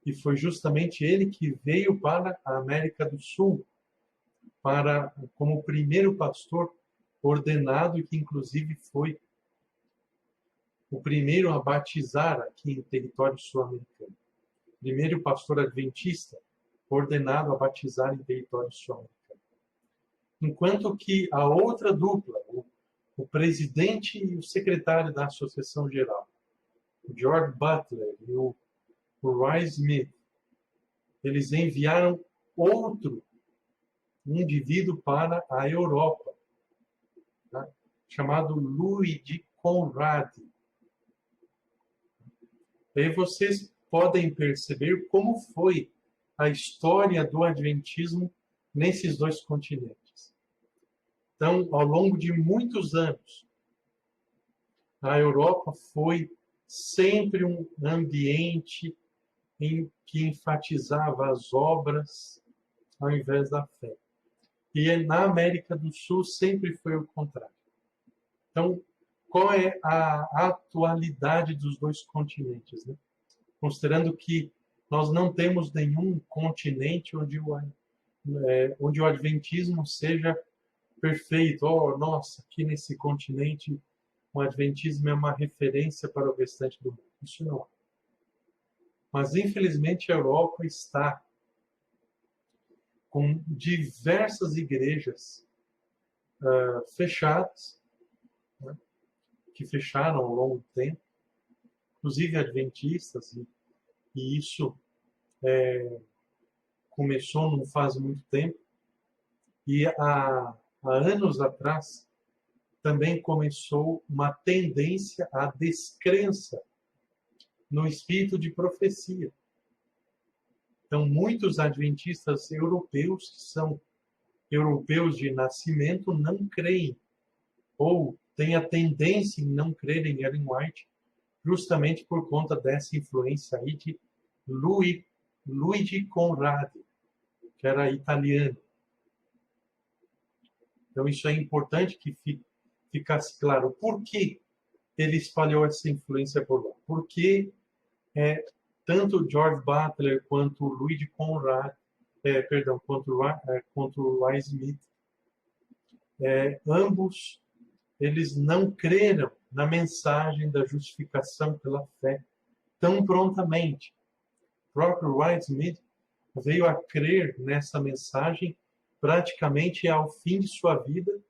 e foi justamente ele que veio para a América do Sul como primeiro pastor ordenado e que inclusive foi o primeiro a batizar aqui em território sul-americano. Primeiro pastor adventista ordenado a batizar em território sul-americano. Enquanto que a outra dupla, o presidente e o secretário da Associação Geral, o George Butler e o Rice Smith, eles enviaram outro indivíduo para a Europa, tá? Chamado Louis de Conrad. Aí vocês podem perceber como foi a história do Adventismo nesses dois continentes. Então, ao longo de muitos anos, a Europa foi sempre um ambiente em que enfatizava as obras ao invés da fé. E na América do Sul sempre foi o contrário. Então, qual é a atualidade dos dois continentes, né? Considerando que nós não temos nenhum continente onde o adventismo seja perfeito. Oh, nossa, aqui nesse continente o adventismo é uma referência para o restante do mundo. Isso não. Mas, infelizmente, a Europa está com diversas igrejas fechadas, né, que fecharam ao longo do tempo, inclusive adventistas, e isso começou não faz muito tempo, e há anos atrás também começou uma tendência à descrença no espírito de profecia. Então, muitos adventistas europeus, que são europeus de nascimento, não creem, ou têm a tendência em não crer em Ellen White, justamente por conta dessa influência aí de Luigi Conradi, que era italiano. Então, isso é importante que ficasse claro. Por que ele espalhou essa influência por lá? Porque tanto George Butler quanto Luigi Conrad, quanto o Rice Smith, ambos eles não creram na mensagem da justificação pela fé tão prontamente. O próprio Rice Smith veio a crer nessa mensagem praticamente ao fim de sua vida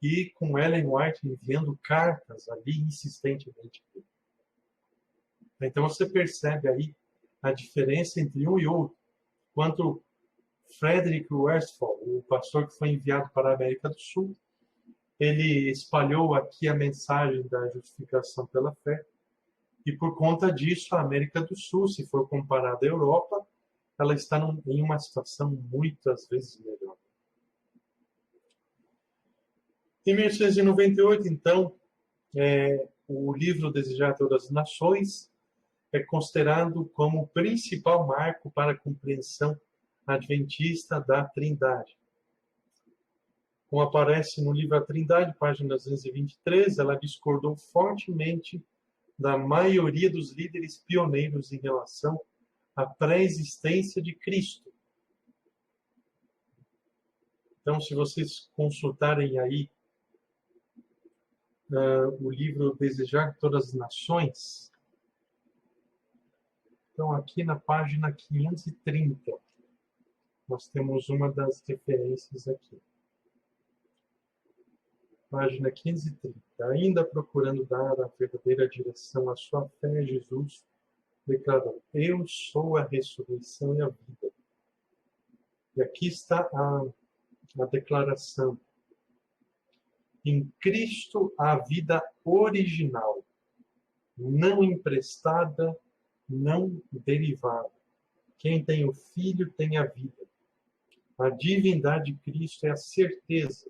e com Ellen White enviando cartas ali insistentemente. Então você percebe aí a diferença entre um e outro. Quanto Frederick Westphal, o pastor que foi enviado para a América do Sul, ele espalhou aqui a mensagem da justificação pela fé, e por conta disso, a América do Sul, se for comparada à Europa, ela está em uma situação muitas vezes melhor. Em 1898, então, o livro Desejar a Todas as Nações é considerado como o principal marco para a compreensão adventista da Trindade. Como aparece no livro A Trindade, página 223, ela discordou fortemente da maioria dos líderes pioneiros em relação à pré-existência de Cristo. Então, se vocês consultarem aí o livro Desejar Todas as Nações, então aqui na página 530, nós temos uma das referências aqui. Página 530. Ainda procurando dar a verdadeira direção à sua fé, Jesus declarou: eu sou a ressurreição e a vida. E aqui está a declaração. Em Cristo a vida original, não emprestada, não derivada. Quem tem o Filho tem a vida. A divindade de Cristo é a certeza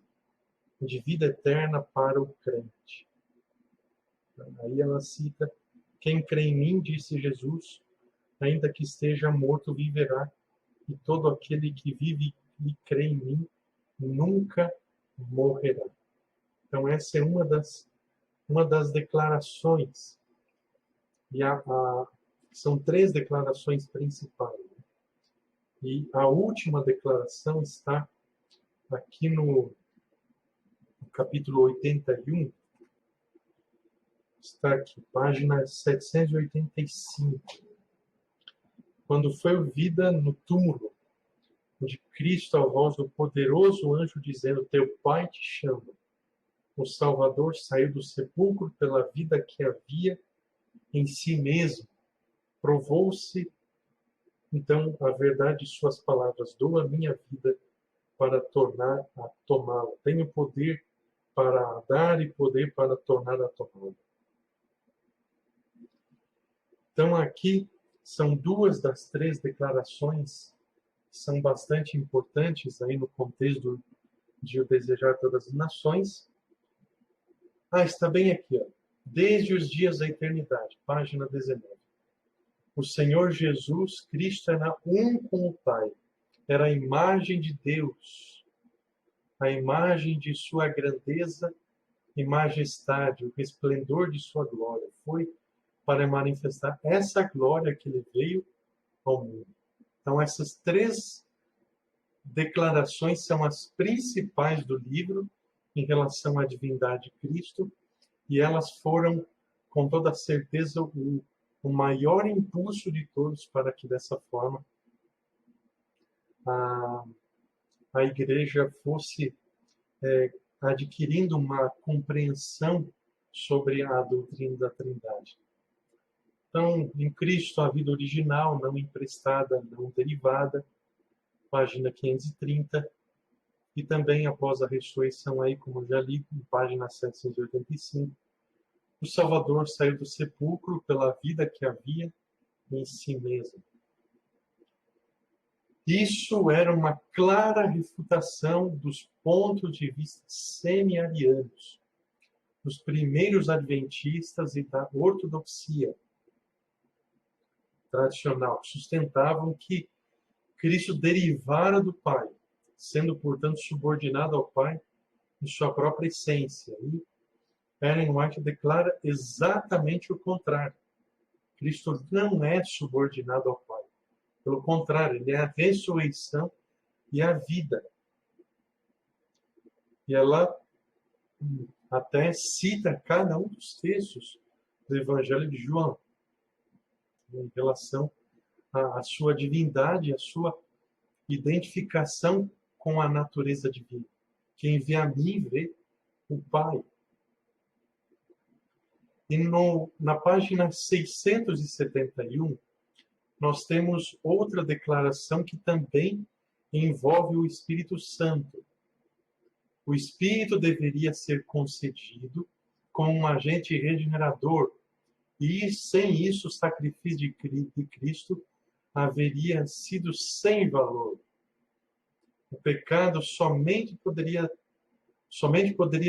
de vida eterna para o crente. Aí ela cita: quem crê em mim, disse Jesus, ainda que esteja morto, viverá. E todo aquele que vive e crê em mim nunca morrerá. Então essa é uma das declarações. E são 3 declarações principais. E a última declaração está aqui no capítulo 81, está aqui, página 785. Quando foi ouvida no túmulo de Cristo a voz do poderoso anjo dizendo: teu Pai te chama. O Salvador saiu do sepulcro pela vida que havia em si mesmo. Provou-se, então, a verdade de suas palavras: dou a minha vida para tornar a tomá-la. Tenho poder para dar e poder para tornar a tomá-la. Então, aqui são 2 das 3 declarações que são bastante importantes aí no contexto de o desejar todas as nações. Está bem aqui, ó. Desde os dias da eternidade, página 19. O Senhor Jesus Cristo era um com o Pai. Era a imagem de Deus, a imagem de sua grandeza e majestade, o resplendor de sua glória. Foi para manifestar essa glória que ele veio ao mundo. Então, essas 3 declarações são as principais do livro em relação à divindade de Cristo, e elas foram, com toda certeza, o maior impulso de todos para que, dessa forma, a igreja fosse adquirindo uma compreensão sobre a doutrina da Trindade. Então, em Cristo, a vida original, não emprestada, não derivada, página 530, e também após a ressurreição, aí, como eu já li, em página 785, o Salvador saiu do sepulcro pela vida que havia em si mesmo. Isso era uma clara refutação dos pontos de vista semi-arianos, dos primeiros adventistas e da ortodoxia tradicional, que sustentavam que Cristo derivara do Pai, sendo, portanto, subordinado ao Pai em sua própria essência. E Ellen White declara exatamente o contrário. Cristo não é subordinado ao Pai. Pelo contrário, ele é a ressurreição e a vida. E ela até cita cada um dos textos do Evangelho de João em relação à sua divindade, à sua identificação com a natureza divina. Quem vê a mim vê o Pai. E na página 671, nós temos outra declaração que também envolve o Espírito Santo. o Espírito deveria ser concedido como um agente regenerador, e sem isso o sacrifício de Cristo haveria sido sem valor. O pecado somente poderia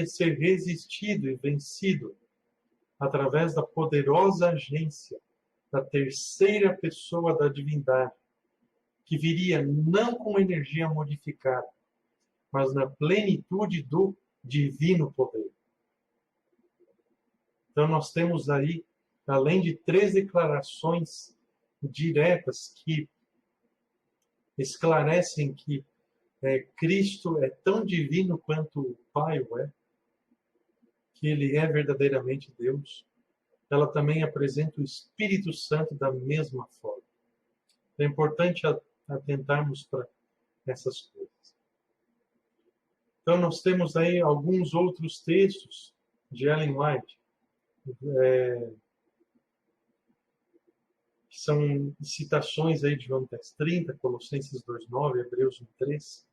ser resistido e vencido através da poderosa agência da terceira pessoa da divindade, que viria não com energia modificada, mas na plenitude do divino poder. Então nós temos aí, além de 3 declarações diretas que esclarecem que Cristo é tão divino quanto o Pai o é, que ele é verdadeiramente Deus, ela também apresenta o Espírito Santo da mesma forma. É importante atentarmos para essas coisas. Então, nós temos aí alguns outros textos de Ellen White, que são citações aí de João 10:30, Colossenses 2:9, Hebreus 1:3.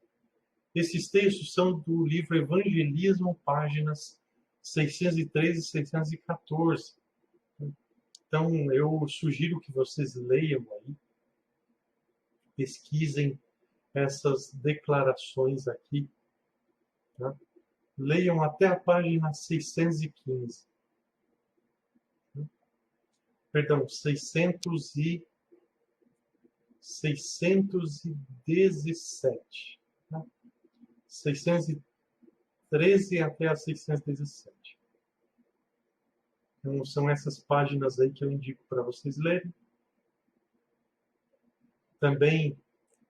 Esses textos são do livro Evangelismo, páginas 613 e 614. Então, eu sugiro que vocês leiam aí, pesquisem essas declarações aqui. Tá? Leiam até a página 615. Perdão, 617. Tá? 613 até a 617. Então, são essas páginas aí que eu indico para vocês lerem. Também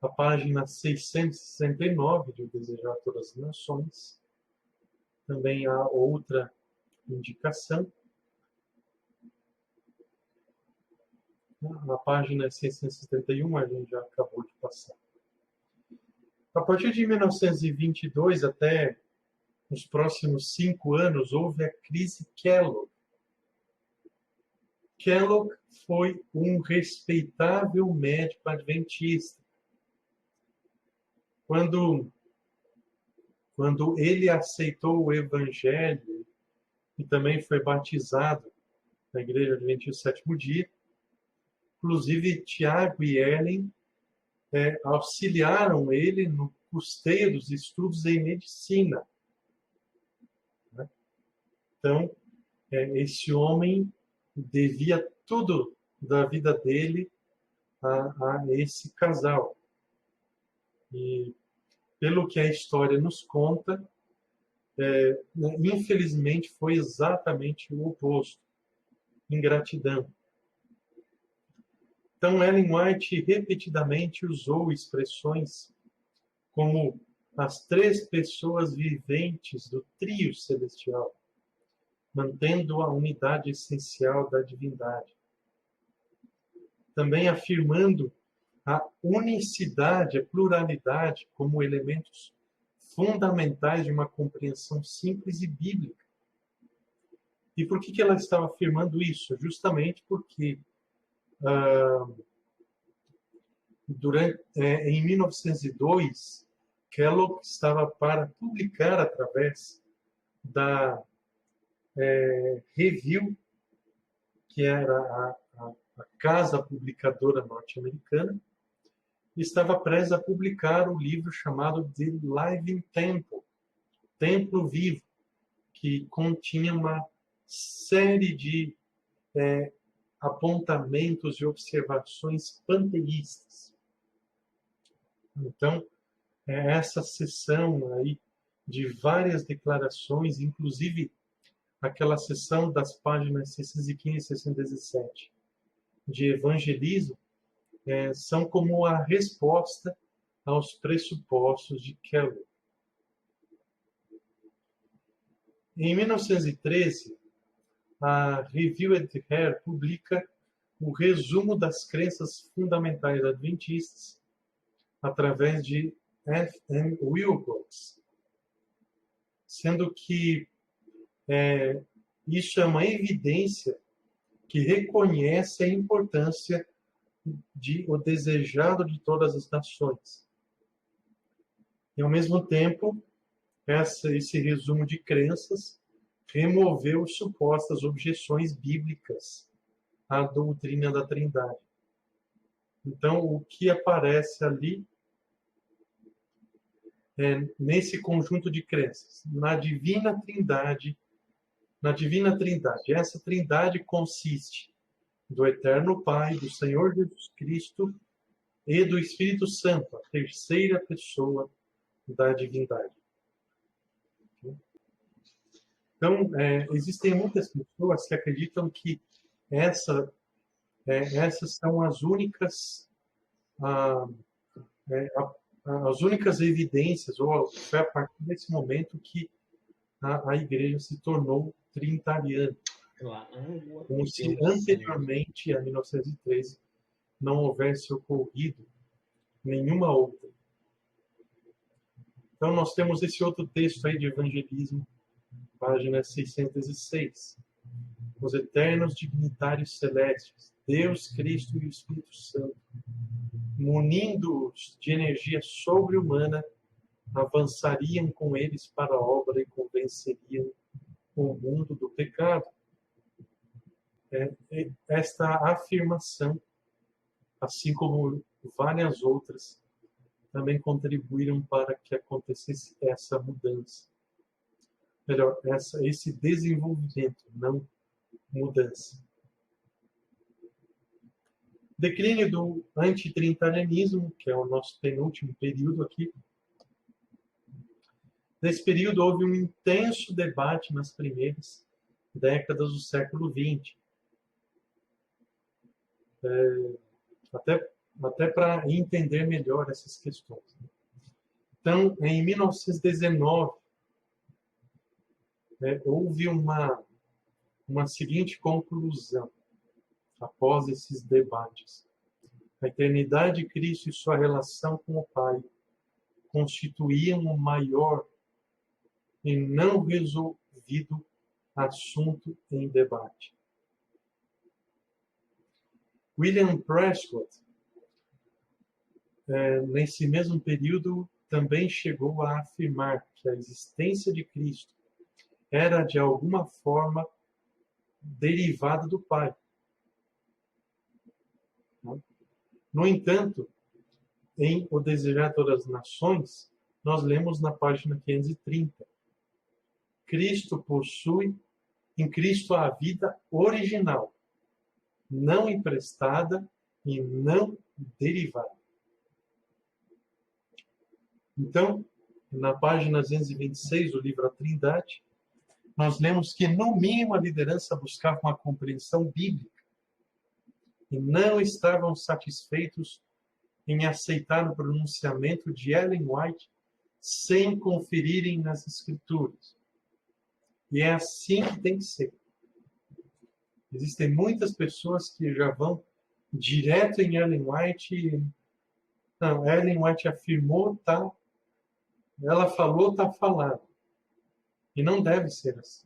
a página 669 de O Desejar Todas as Nações. Também há outra indicação. Na página 671, a gente já acabou de passar. A partir de 1922 até os próximos 5 anos, houve a crise Kellogg. Kellogg foi um respeitável médico adventista. Quando ele aceitou o Evangelho e também foi batizado na Igreja Adventista do Sétimo Dia, inclusive Tiago e Ellen auxiliaram ele no custeio dos estudos em medicina. Então, esse homem devia tudo da vida dele a esse casal. E, pelo que a história nos conta, infelizmente foi exatamente o oposto. Ingratidão. Então, Ellen White repetidamente usou expressões como as 3 pessoas viventes do trio celestial, mantendo a unidade essencial da divindade. Também afirmando a unicidade, a pluralidade como elementos fundamentais de uma compreensão simples e bíblica. E por que ela estava afirmando isso? Justamente porque em 1902, Kellogg estava para publicar através da Review, que era a casa publicadora norte-americana, e estava prestes a publicar o livro chamado The Living Temple, Templo Vivo, que continha uma série de apontamentos e observações panteístas. Então, essa seção aí de várias declarações, inclusive aquela seção das páginas 615 e 617 de evangelismo, são como a resposta aos pressupostos de Kellogg. Em 1913, a Review et Hair publica o resumo das crenças fundamentais adventistas através de F. M. Wilcox, sendo que isso é uma evidência que reconhece a importância de o desejado de todas as nações. E, ao mesmo tempo, esse resumo de crenças removeu supostas objeções bíblicas à doutrina da Trindade. Então, o que aparece ali nesse conjunto de crenças? Na Divina Trindade. Essa Trindade consiste do Eterno Pai, do Senhor Jesus Cristo e do Espírito Santo, a terceira pessoa da divindade. Então, existem muitas pessoas que acreditam que essas são as únicas evidências, ou foi a partir desse momento que a igreja se tornou trinitariana. Como se anteriormente, a 1913, não houvesse ocorrido nenhuma outra. Então, nós temos esse outro texto aí de Evangelismo, página 606. Os eternos dignitários celestes, Deus, Cristo e o Espírito Santo, munindo-os de energia sobre-humana, avançariam com eles para a obra e convenceriam o mundo do pecado. Esta afirmação, assim como várias outras, também contribuíram para que acontecesse essa mudança. Melhor, esse desenvolvimento, não mudança. Declínio do antitrinitarianismo, que é o nosso penúltimo período aqui. Nesse período houve um intenso debate nas primeiras décadas do século XX. Até para entender melhor essas questões. Então, em 1919, houve uma seguinte conclusão, após esses debates. A eternidade de Cristo e sua relação com o Pai constituíam o maior e não resolvido assunto em debate. William Prescott, nesse mesmo período, também chegou a afirmar que a existência de Cristo era, de alguma forma, derivada do Pai. No entanto, em O Desejar Todas as Nações, nós lemos na página 530, Cristo possui em Cristo a vida original, não emprestada e não derivada. Então, na página 226 do livro A Trindade, nós lemos que, no mínimo, a liderança buscava uma compreensão bíblica e não estavam satisfeitos em aceitar o pronunciamento de Ellen White sem conferirem nas Escrituras. E é assim que tem que ser. Existem muitas pessoas que já vão direto em Ellen White. Não, Ellen White afirmou, tá? Ela falou, tá falado. E não deve ser assim.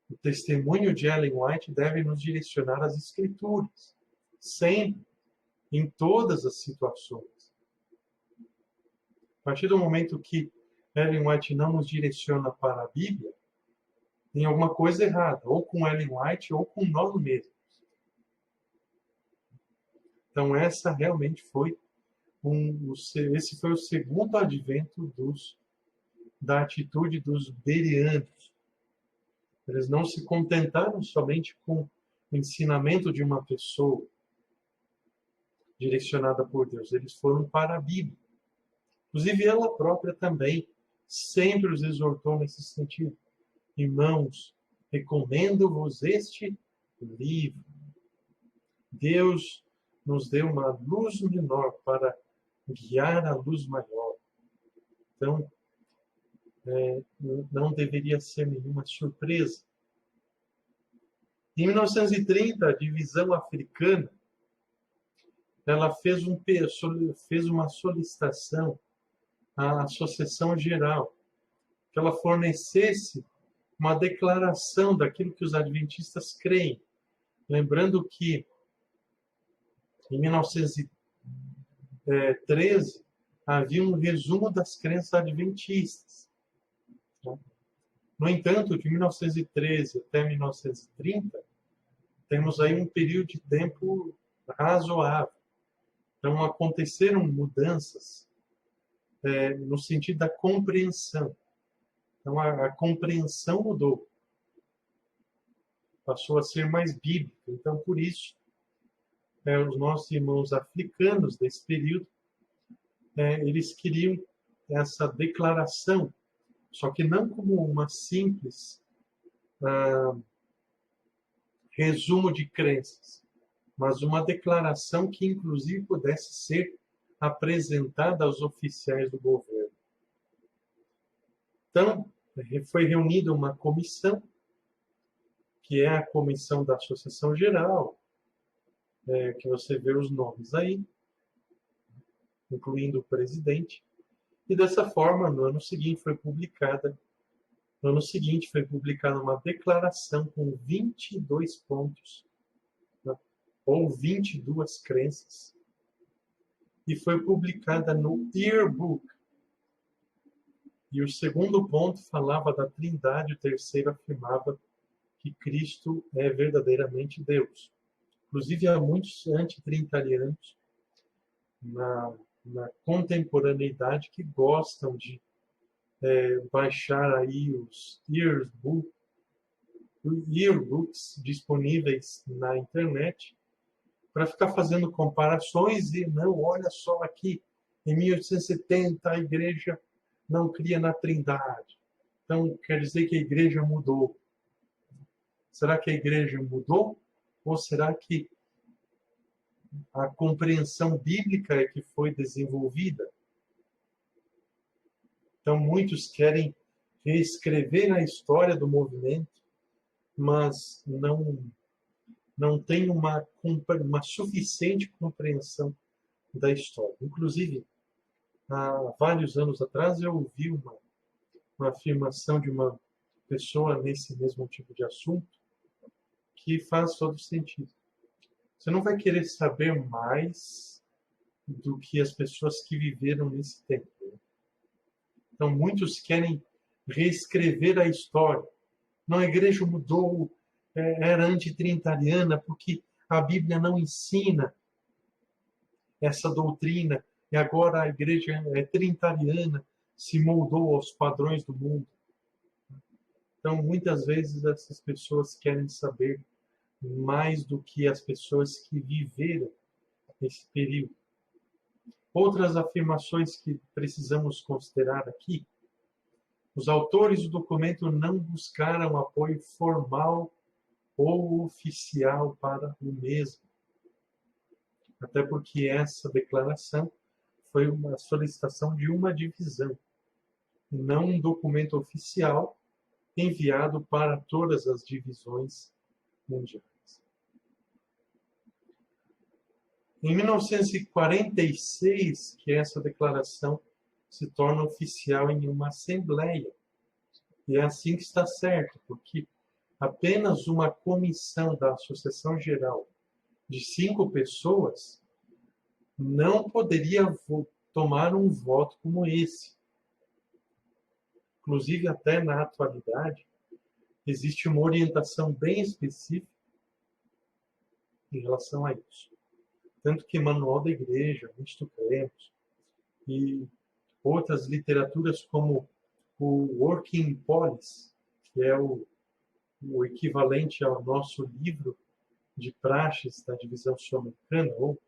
O testemunho de Ellen White deve nos direcionar às Escrituras, sempre, em todas as situações. A partir do momento que Ellen White não nos direciona para a Bíblia, tem alguma coisa errada, ou com Ellen White, ou com nós mesmos. Então, essa realmente foi esse foi o segundo advento da atitude dos bereanos. Eles não se contentaram somente com o ensinamento de uma pessoa direcionada por Deus. Eles foram para a Bíblia. Inclusive, ela própria também sempre os exortou nesse sentido. Irmãos, recomendo-vos este livro. Deus nos deu uma luz menor para guiar a luz maior. Então, não deveria ser nenhuma surpresa. Em 1930, a divisão africana ela fez uma solicitação à Associação Geral que ela fornecesse uma declaração daquilo que os adventistas creem. Lembrando que, em 1913, havia um resumo das crenças adventistas. Né? No entanto, de 1913 até 1930, temos aí um período de tempo razoável. Então, aconteceram mudanças no sentido da compreensão. Então, a compreensão mudou, passou a ser mais bíblica. Então, por isso, os nossos irmãos africanos desse período, eles queriam essa declaração, só que não como uma simples resumo de crenças, mas uma declaração que, inclusive, pudesse ser apresentada aos oficiais do governo. Então, foi reunida uma comissão, que é a comissão da Associação Geral, que você vê os nomes aí, incluindo o presidente, e dessa forma, no ano seguinte foi publicada uma declaração com 22 pontos, né, ou 22 crenças, e foi publicada no Yearbook. E o segundo ponto falava da Trindade, o terceiro afirmava que Cristo é verdadeiramente Deus. Inclusive, há muitos antitrinitarianos na contemporaneidade que gostam de baixar aí os yearbooks disponíveis na internet para ficar fazendo comparações e não, olha só aqui, em 1870 a igreja não cria na Trindade. Então, quer dizer que a igreja mudou. Será que a igreja mudou? Ou será que a compreensão bíblica é que foi desenvolvida? Então, muitos querem reescrever a história do movimento, mas não tem uma suficiente compreensão da história. Inclusive, há vários anos atrás, eu ouvi uma afirmação de uma pessoa nesse mesmo tipo de assunto que faz todo sentido. Você não vai querer saber mais do que as pessoas que viveram nesse tempo. Então, muitos querem reescrever a história. Não, a igreja mudou, era antitrinitariana, porque a Bíblia não ensina essa doutrina, e agora a igreja é trinitariana, se moldou aos padrões do mundo. Então, muitas vezes, essas pessoas querem saber mais do que as pessoas que viveram esse período. Outras afirmações que precisamos considerar aqui: os autores do documento não buscaram apoio formal ou oficial para o mesmo, até porque essa declaração foi uma solicitação de uma divisão, e não um documento oficial enviado para todas as divisões mundiais. Em 1946, que essa declaração se torna oficial em uma assembleia. E é assim que está certo, porque apenas uma comissão da Associação Geral de 5 pessoas não poderia tomar um voto como esse. Inclusive, até na atualidade, existe uma orientação bem específica em relação a isso. Tanto que Manual da Igreja, Misto Cremos, e outras literaturas como o Working Policy, que é o equivalente ao nosso livro de praxes da divisão sul-americana, ou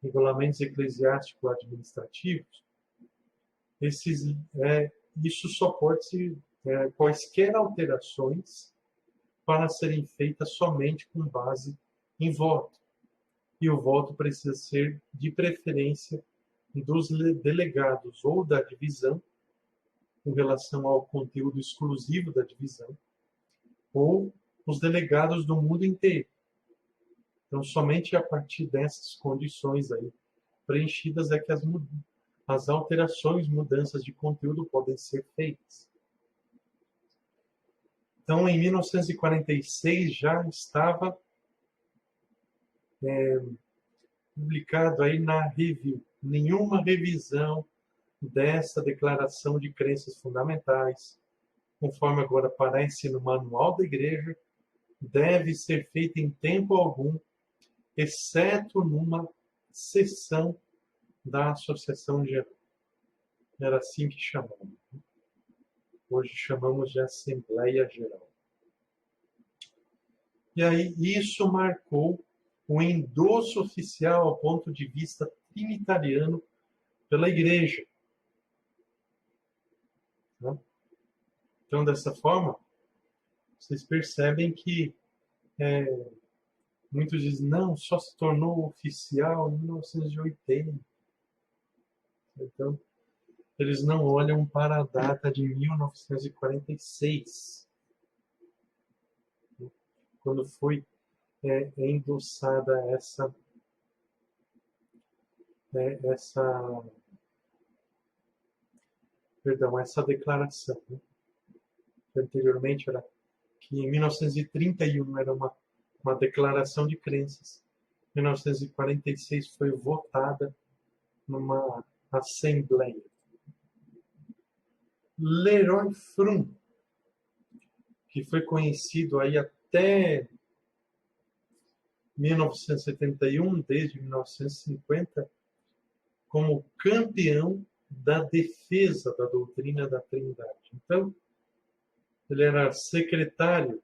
regulamentos eclesiástico-administrativos, isso só pode ser quaisquer alterações para serem feitas somente com base em voto. E o voto precisa ser, de preferência, dos delegados ou da divisão, com relação ao conteúdo exclusivo da divisão, ou os delegados do mundo inteiro. Então, somente a partir dessas condições aí preenchidas é que as alterações, mudanças de conteúdo podem ser feitas. Então, em 1946 já estava publicado aí na Review. Nenhuma revisão dessa declaração de crenças fundamentais, conforme agora aparece no manual da igreja, deve ser feita em tempo algum, exceto numa sessão da Associação Geral. Era assim que chamamos. Hoje chamamos de Assembleia Geral. E aí isso marcou o endosso oficial ao ponto de vista trinitariano pela igreja. Então, dessa forma, vocês percebem que muitos dizem, não, só se tornou oficial em 1980. Então, eles não olham para a data de 1946, quando foi endossada essa declaração. Né? Anteriormente era que em 1931 era uma declaração de crenças. Em 1946 foi votada numa assembleia. Leroy Frum, que foi conhecido aí até 1971, desde 1950, como campeão da defesa da doutrina da Trindade. Então, ele era secretário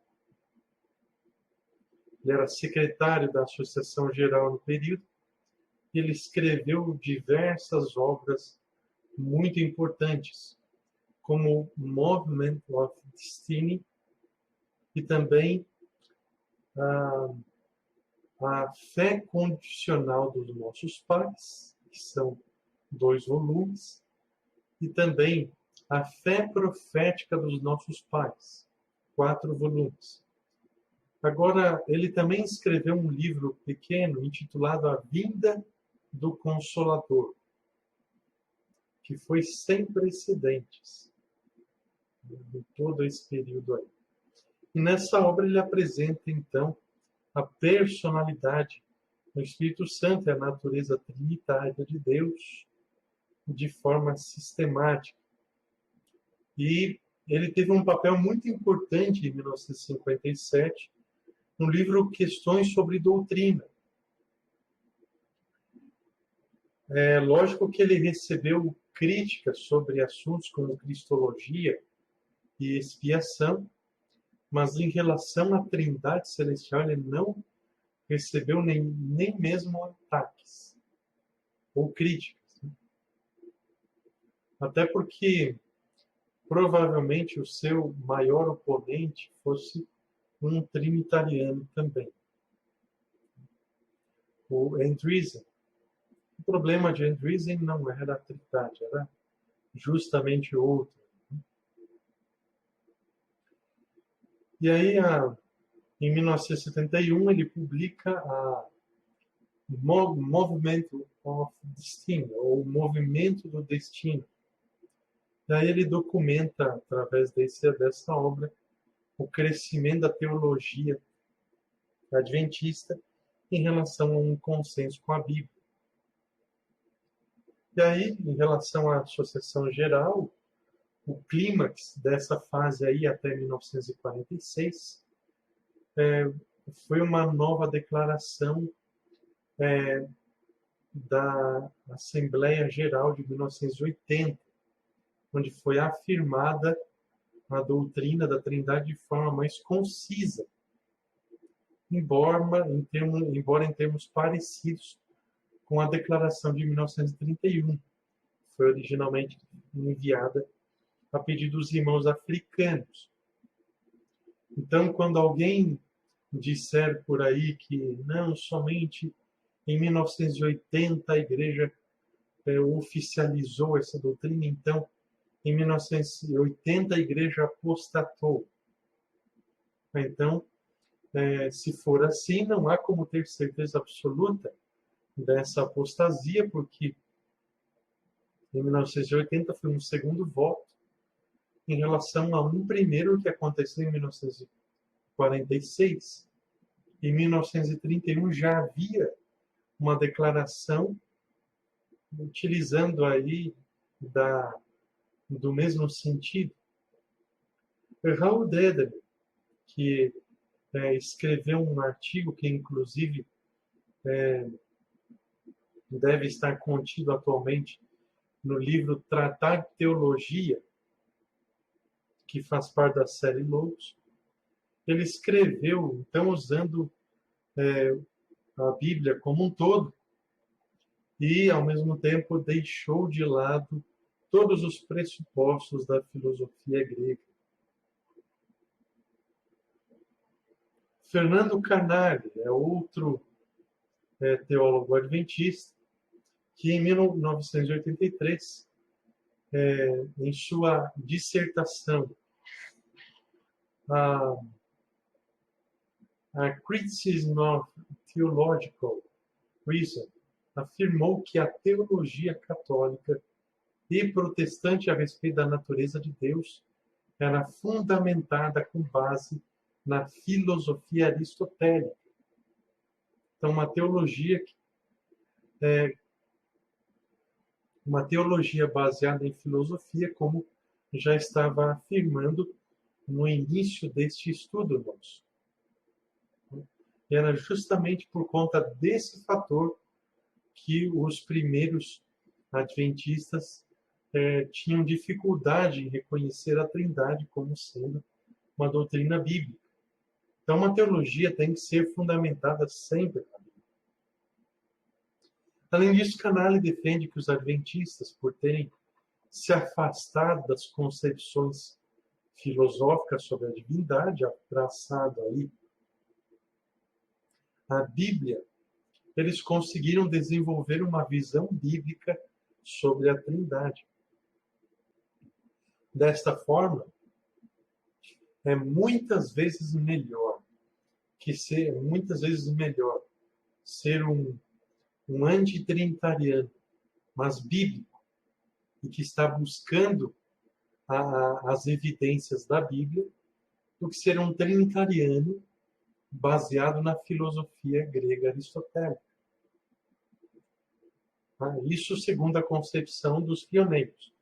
da Associação Geral no período, e ele escreveu diversas obras muito importantes, como Movement of Destiny e também a Fé Condicional dos Nossos Pais, que são 2 volumes, e também a Fé Profética dos Nossos Pais, 4 volumes. Agora, ele também escreveu um livro pequeno intitulado A Vinda do Consolador, que foi sem precedentes em todo esse período aí. E nessa obra ele apresenta, então, a personalidade do Espírito Santo e a natureza trinitária de Deus de forma sistemática. E ele teve um papel muito importante em 1957 no livro Questões sobre Doutrina. É lógico que ele recebeu críticas sobre assuntos como cristologia e expiação, mas em relação à Trindade Celestial ele não recebeu nem mesmo ataques ou críticas. Até porque provavelmente o seu maior oponente fosse um trinitariano também, o Andreessen. O problema de Andreessen não era a Trindade, era justamente outro. E aí, em 1971, ele publica a Movement of Destiny, ou Movimento do Destino. Daí ele documenta, através dessa obra, o crescimento da teologia adventista em relação a um consenso com a Bíblia. E aí, em relação à Associação Geral, o clímax dessa fase aí até 1946 foi uma nova declaração da Assembleia Geral de 1980, onde foi afirmada a doutrina da Trindade de forma mais concisa, embora em termos parecidos com a declaração de 1931, que foi originalmente enviada a pedido dos irmãos africanos. Então, quando alguém disser por aí que não, somente em 1980 a igreja oficializou essa doutrina, então em 1980 a igreja apostatou. Então, se for assim, não há como ter certeza absoluta dessa apostasia, porque em 1980 foi um segundo voto em relação a um primeiro que aconteceu em 1946. Em 1931 já havia uma declaração utilizando aí do mesmo sentido. Raul Deder, que escreveu um artigo que, inclusive, deve estar contido atualmente no livro Tratado de Teologia, que faz parte da série Loucos. Ele escreveu, então, usando a Bíblia como um todo, e, ao mesmo tempo, deixou de lado todos os pressupostos da filosofia grega. Fernando Canali é outro teólogo adventista, que em 1983, em sua dissertação, a Criticism of Theological Reason, afirmou que a teologia católica e protestante a respeito da natureza de Deus era fundamentada com base na filosofia aristotélica. Então, uma teologia baseada em filosofia, como já estava afirmando no início deste estudo nosso. E era justamente por conta desse fator que os primeiros adventistas tinham dificuldade em reconhecer a Trindade como sendo uma doutrina bíblica. Então, uma teologia tem que ser fundamentada sempre na Bíblia. Além disso, Canali defende que os adventistas, por terem se afastado das concepções filosóficas sobre a divindade, abraçado aí a Bíblia, eles conseguiram desenvolver uma visão bíblica sobre a Trindade. Desta forma, é muitas vezes melhor ser um antitrinitariano, mas bíblico, e que está buscando as evidências da Bíblia, do que ser um trinitariano baseado na filosofia grega aristotélica. Isso segundo a concepção dos pioneiros.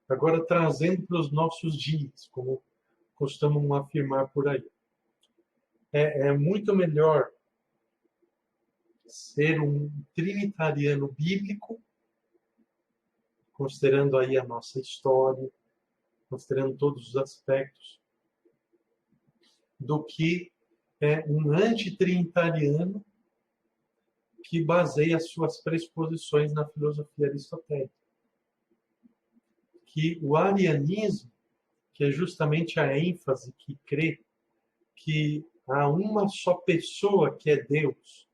Agora, trazendo para os nossos dias, como costumam afirmar por aí. É muito melhor ser um trinitariano bíblico, considerando aí a nossa história, considerando todos os aspectos, do que um antitrinitariano que baseia as suas pressuposições na filosofia aristotélica. Que o arianismo, que é justamente a ênfase que crê que há uma só pessoa que é Deus,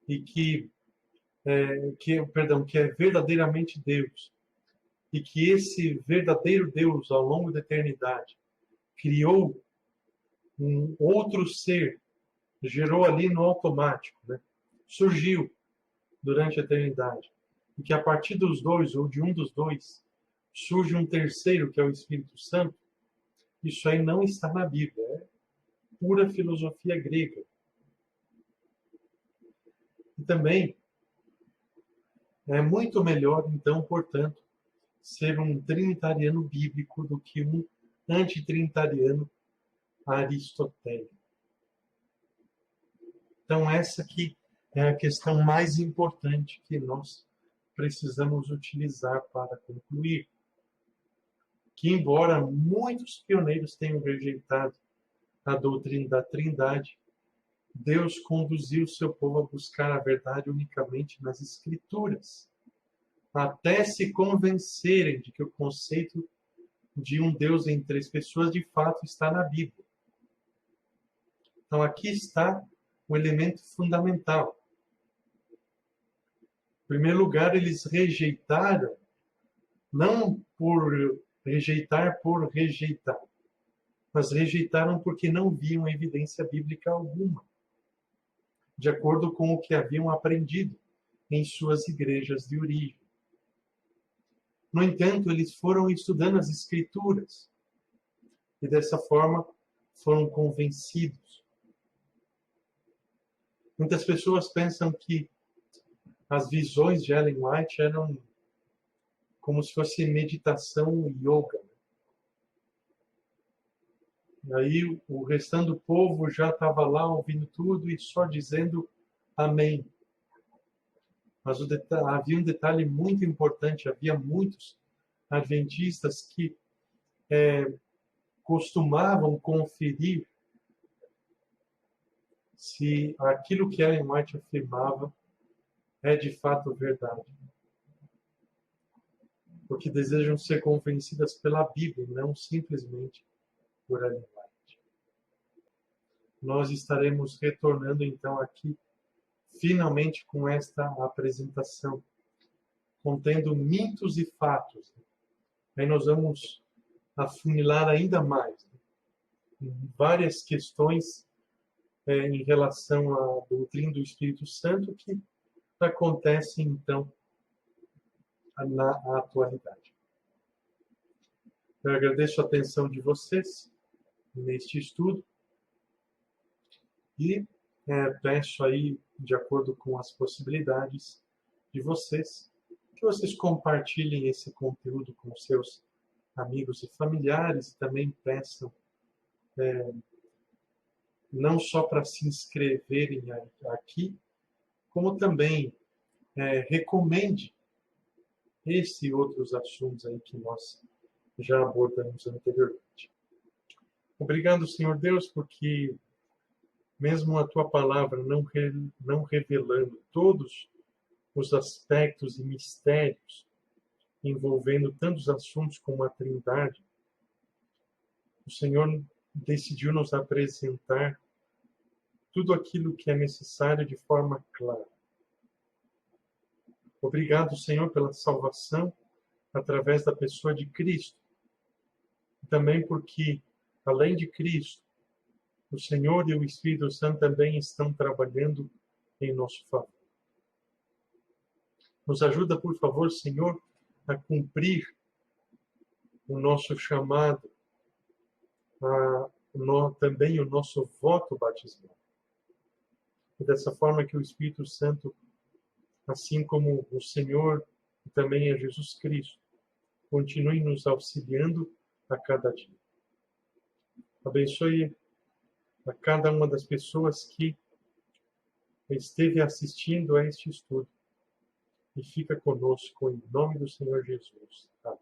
e que é verdadeiramente Deus, e que esse verdadeiro Deus, ao longo da eternidade, criou um outro ser, gerou ali no automático, né? Surgiu durante a eternidade, e que a partir dos dois, ou de um dos dois, surge um terceiro, que é o Espírito Santo. Isso aí não está na Bíblia, é pura filosofia grega. E também é muito melhor, então, portanto, ser um trinitariano bíblico do que um antitrinitariano aristotélico. Então, essa aqui é a questão mais importante que nós precisamos utilizar para concluir. Que, embora muitos pioneiros tenham rejeitado a doutrina da Trindade, Deus conduziu seu povo a buscar a verdade unicamente nas Escrituras, até se convencerem de que o conceito de um Deus em três pessoas de fato está na Bíblia. Então, aqui está um elemento fundamental. Em primeiro lugar, eles rejeitaram, não por rejeitar, mas rejeitaram porque não viam evidência bíblica alguma, de acordo com o que haviam aprendido em suas igrejas de origem. No entanto, eles foram estudando as Escrituras e, dessa forma, foram convencidos. Muitas pessoas pensam que as visões de Ellen White eram como se fosse meditação e yoga. Aí o restante do povo já estava lá ouvindo tudo e só dizendo amém. Mas havia um detalhe muito importante, havia muitos adventistas que costumavam conferir se aquilo que Ellen White afirmava é de fato verdade. Porque desejam ser convencidas pela Bíblia, não simplesmente por Ellen White. Nós estaremos retornando então aqui, finalmente com esta apresentação, contendo mitos e fatos. Aí nós vamos afunilar ainda mais, várias questões em relação à doutrina do Espírito Santo que acontecem, então, na atualidade. Eu agradeço a atenção de vocês neste estudo e peço aí, de acordo com as possibilidades de vocês, que vocês compartilhem esse conteúdo com seus amigos e familiares e também peçam não só para se inscreverem aqui, como também recomende esse e outros assuntos aí que nós já abordamos anteriormente. Obrigado, Senhor Deus, porque mesmo a Tua Palavra não revelando todos os aspectos e mistérios envolvendo tantos assuntos como a Trindade, o Senhor decidiu nos apresentar tudo aquilo que é necessário de forma clara. Obrigado, Senhor, pela salvação através da pessoa de Cristo. E também porque, além de Cristo, o Senhor e o Espírito Santo também estão trabalhando em nosso favor. Nos ajuda, por favor, Senhor, a cumprir o nosso chamado, também o nosso voto batismal. E dessa forma que o Espírito Santo, assim como o Senhor e também a Jesus Cristo, continue nos auxiliando a cada dia. Abençoe a cada uma das pessoas que esteve assistindo a este estudo e fica conosco em nome do Senhor Jesus. Amém.